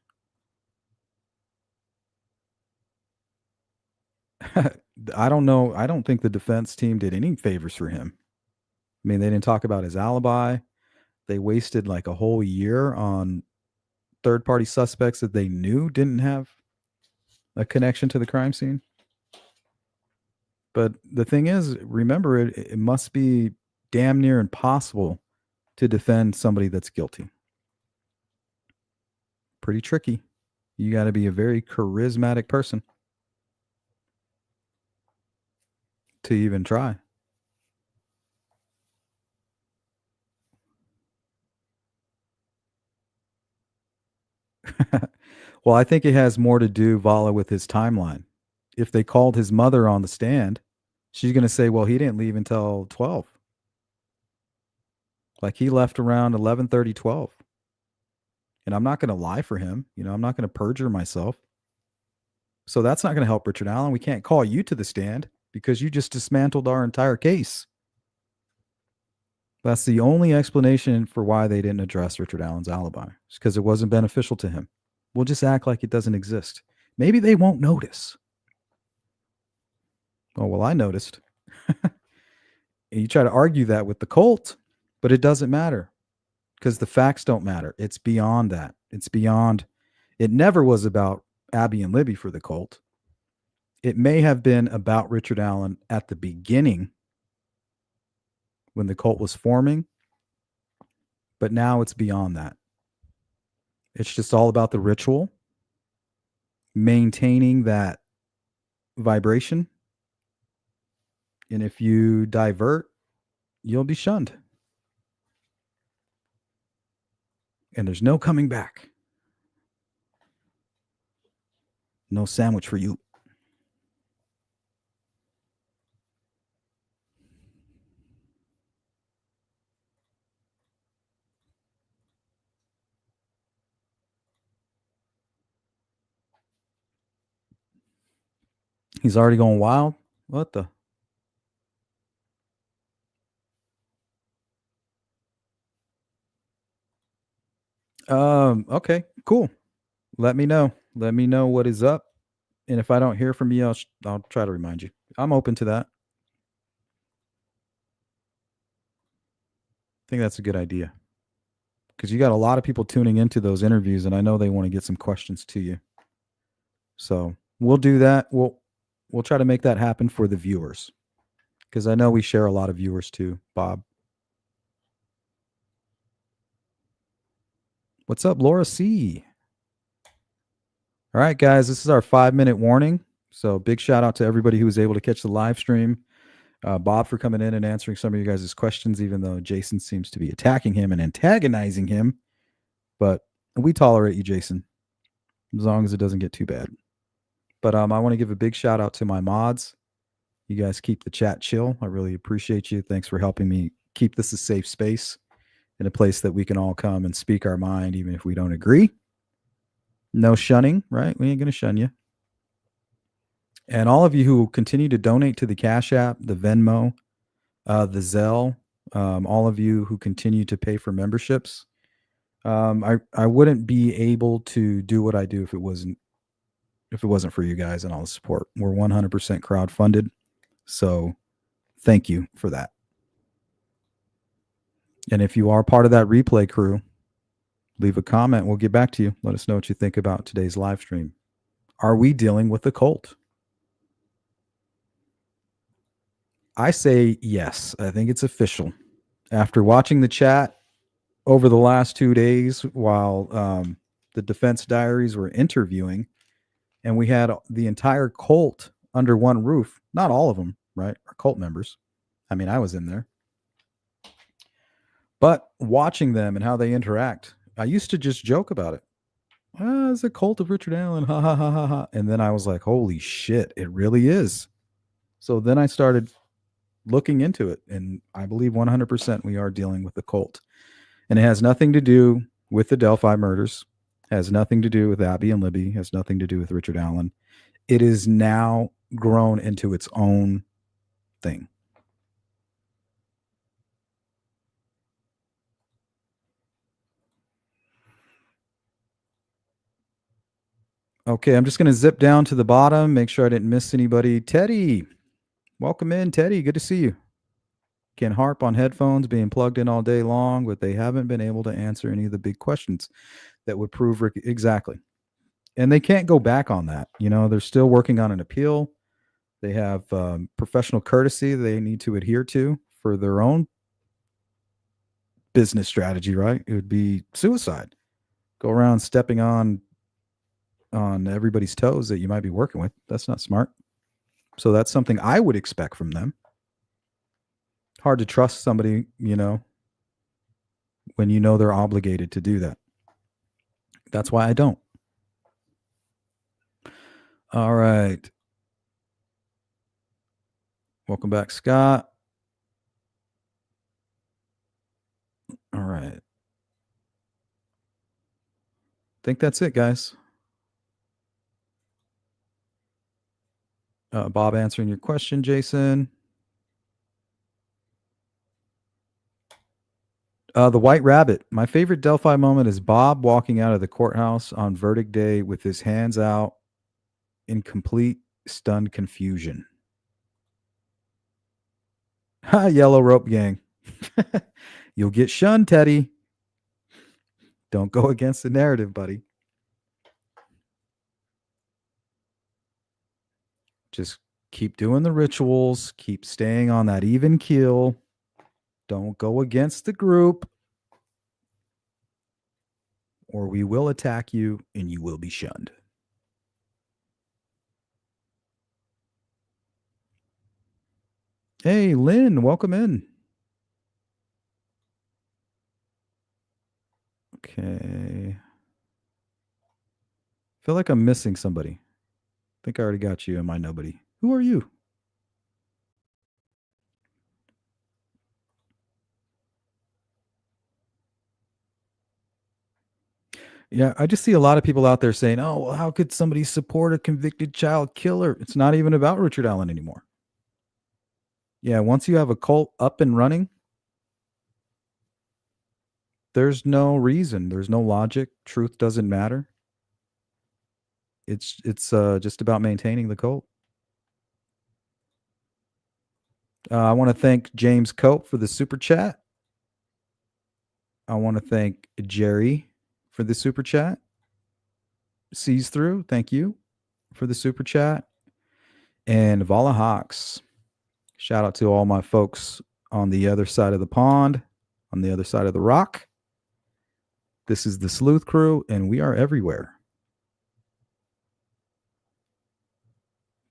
I don't know. I don't think the defense team did any favors for him. I mean, they didn't talk about his alibi. They wasted like a whole year on third-party suspects that they knew didn't have a connection to the crime scene. But the thing is, remember, it must be damn near impossible to defend somebody that's guilty. Pretty tricky. You got to be a very charismatic person to even try. Well, I think it has more to do, Vala, with his timeline. If they called his mother on the stand, she's going to say, well, he didn't leave until 12. Like, he left around 11:30, 12. And I'm not going to lie for him. I'm not going to perjure myself. So that's not going to help Richard Allen. We can't call you to the stand. because you just dismantled our entire case. That's the only explanation for why they didn't address Richard Allen's alibi. It's because it wasn't beneficial to him. We'll just act like it doesn't exist. Maybe they won't notice. Oh, well, I noticed. And you try to argue that with the cult, but it doesn't matter because the facts don't matter. It's beyond that. It's beyond. It never was about Abby and Libby for the cult. It may have been about Richard Allen at the beginning when the cult was forming, but now it's beyond that. It's just all about the ritual, maintaining that vibration. And if you divert, you'll be shunned. And there's no coming back. No sandwich for you. He's already going wild. What the? Okay, cool. Let me know. Let me know what is up. And if I don't hear from you, I'll try to remind you. I'm open to that. I think that's a good idea. Because you got a lot of people tuning into those interviews, and I know they want to get some questions to you. So we'll do that. We'll try to make that happen for the viewers. Because I know we share a lot of viewers too, Bob. What's up, Laura C? All right, guys, this is our 5-minute warning. So big shout out to everybody who was able to catch the live stream. Bob for coming in and answering some of you guys' questions, even though Jason seems to be attacking him and antagonizing him. But we tolerate you, Jason, as long as it doesn't get too bad. But I want to give a big shout out to my mods. You guys keep the chat chill. I really appreciate you. Thanks for helping me keep this a safe space and a place that we can all come and speak our mind, even if we don't agree. No shunning, right? We ain't going to shun you. And all of you who continue to donate to the Cash App, the Venmo, the Zelle, all of you who continue to pay for memberships, I wouldn't be able to do what I do if it wasn't for you guys and all the support. We're 100% crowdfunded, so thank you for that. And if you are part of that replay crew, leave a comment. We'll get back to you. Let us know what you think about today's live stream. Are we dealing with a cult? I say yes. I think it's official. After watching the chat over the last 2 days while the Defense Diaries were interviewing, and we had the entire cult under one roof, not all of them, right, are cult members. I mean, I was in there. But watching them and how they interact, I used to just joke about it. It's a cult of Richard Allen, ha ha ha ha ha. And then I was like, holy shit, it really is. So then I started looking into it, and I believe 100% we are dealing with a cult. And it has nothing to do with the Delphi murders, has nothing to do with Abby and Libby, has nothing to do with Richard Allen. It is now grown into its own thing. Okay, I'm just going to zip down to the bottom, make sure I didn't miss anybody. Teddy, welcome in, Teddy. Good to see you. Can harp on headphones being plugged in all day long, but they haven't been able to answer any of the big questions that would prove exactly. And they can't go back on that. You know, they're still working on an appeal. They have professional courtesy they need to adhere to for their own business strategy, right? It would be suicide. Go around stepping on everybody's toes that you might be working with. That's not smart. So that's something I would expect from them. Hard to trust somebody, you know, when you know they're obligated to do that. That's why I don't. All right. Welcome back, Scott. All right. I think that's it, guys. Bob answering your question, Jason. The White Rabbit. My favorite Delphi moment is Bob walking out of the courthouse on verdict day with his hands out in complete stunned confusion. Ha, Yellow Rope Gang. You'll get shunned, Teddy. Don't go against the narrative, buddy. Just keep doing the rituals. Keep staying on that even keel. Don't go against the group, or we will attack you and you will be shunned. Hey, Lynn, welcome in. Okay. Feel like I'm missing somebody. I think I already got you in my nobody. Who are you? Yeah, I just see a lot of people out there saying, oh, well, how could somebody support a convicted child killer? It's not even about Richard Allen anymore. Yeah, once you have a cult up and running, there's no reason. There's no logic. Truth doesn't matter. It's just about maintaining the cult. I want to thank James Cope for the super chat. I want to thank Jerry for the super chat. Sees through, thank you for the super chat. And Vala Hawks. Shout out to all my folks on the other side of the pond, on the other side of the rock. This is the Sleuth Crew, and we are everywhere.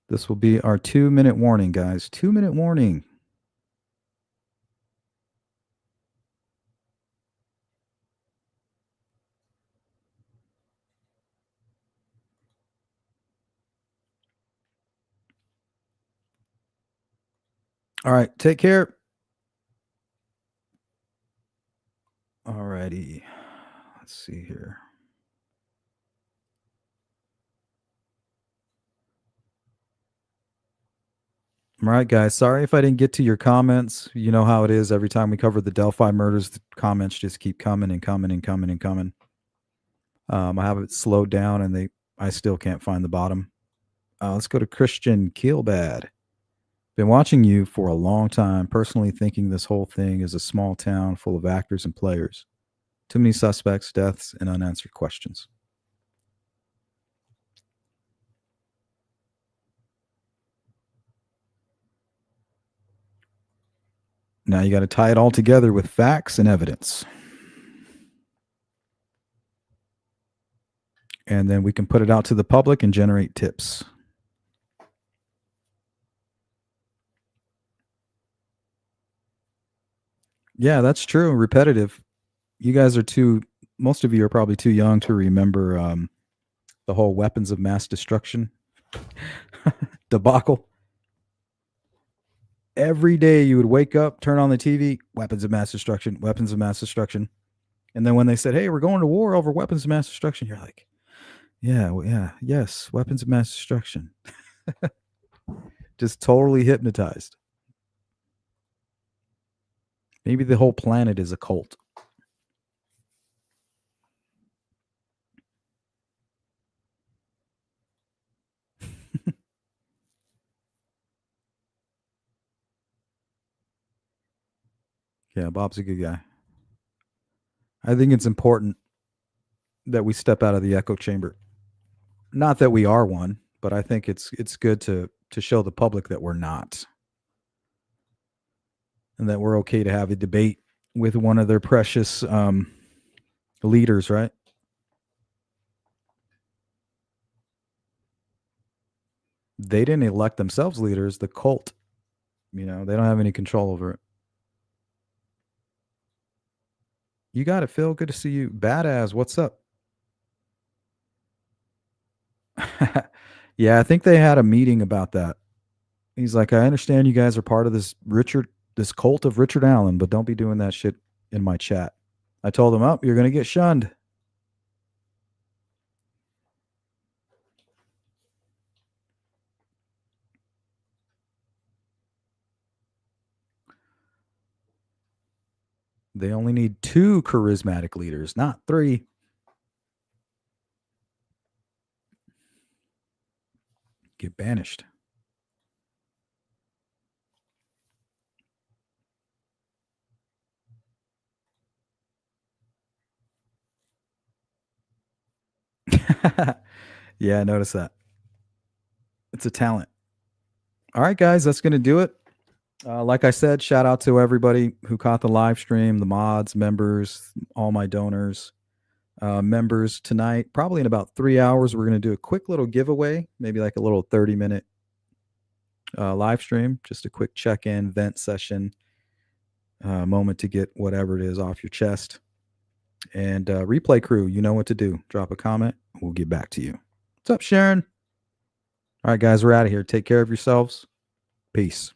This will be our 2-minute warning, guys. 2-minute warning. All right, take care. All righty. Let's see here. All right, guys. Sorry if I didn't get to your comments. You know how it is. Every time we cover the Delphi murders, the comments just keep coming and coming and coming and coming. I have it slowed down, and I still can't find the bottom. Let's go to Christian Keelbad. Been watching you for a long time, personally thinking this whole thing is a small town full of actors and players. Too many suspects, deaths, and unanswered questions. Now you got to tie it all together with facts and evidence. And then we can put it out to the public and generate tips. Yeah, that's true. Repetitive. You guys are most of you are probably too young to remember the whole weapons of mass destruction debacle. Every day you would wake up, turn on the TV, weapons of mass destruction, weapons of mass destruction. And then when they said, hey, we're going to war over weapons of mass destruction, you're like, yes, weapons of mass destruction. Just totally hypnotized. Maybe the whole planet is a cult. Yeah, Bob's a good guy. I think it's important that we step out of the echo chamber. Not that we are one, but I think it's good to show the public that we're not. And that we're okay to have a debate with one of their precious leaders, right? They didn't elect themselves leaders, the cult. They don't have any control over it. You got it, Phil. Good to see you. Badass, what's up? Yeah, I think they had a meeting about that. He's like, I understand you guys are part of this cult of Richard Allen, but don't be doing that shit in my chat. I told him, you're going to get shunned. They only need 2 charismatic leaders, not 3. Get banished. Yeah, I noticed that. It's a talent. All right, guys, that's going to do it. Like I said, shout out to everybody who caught the live stream, the mods, members, all my donors, members tonight. Probably in about 3 hours, we're going to do a quick little giveaway, maybe like a little 30-minute live stream, just a quick check-in, vent session, moment to get whatever it is off your chest. And replay crew, you know what to do. Drop a comment. We'll get back to you. What's up, Sharon? All right, guys, we're out of here. Take care of yourselves. Peace.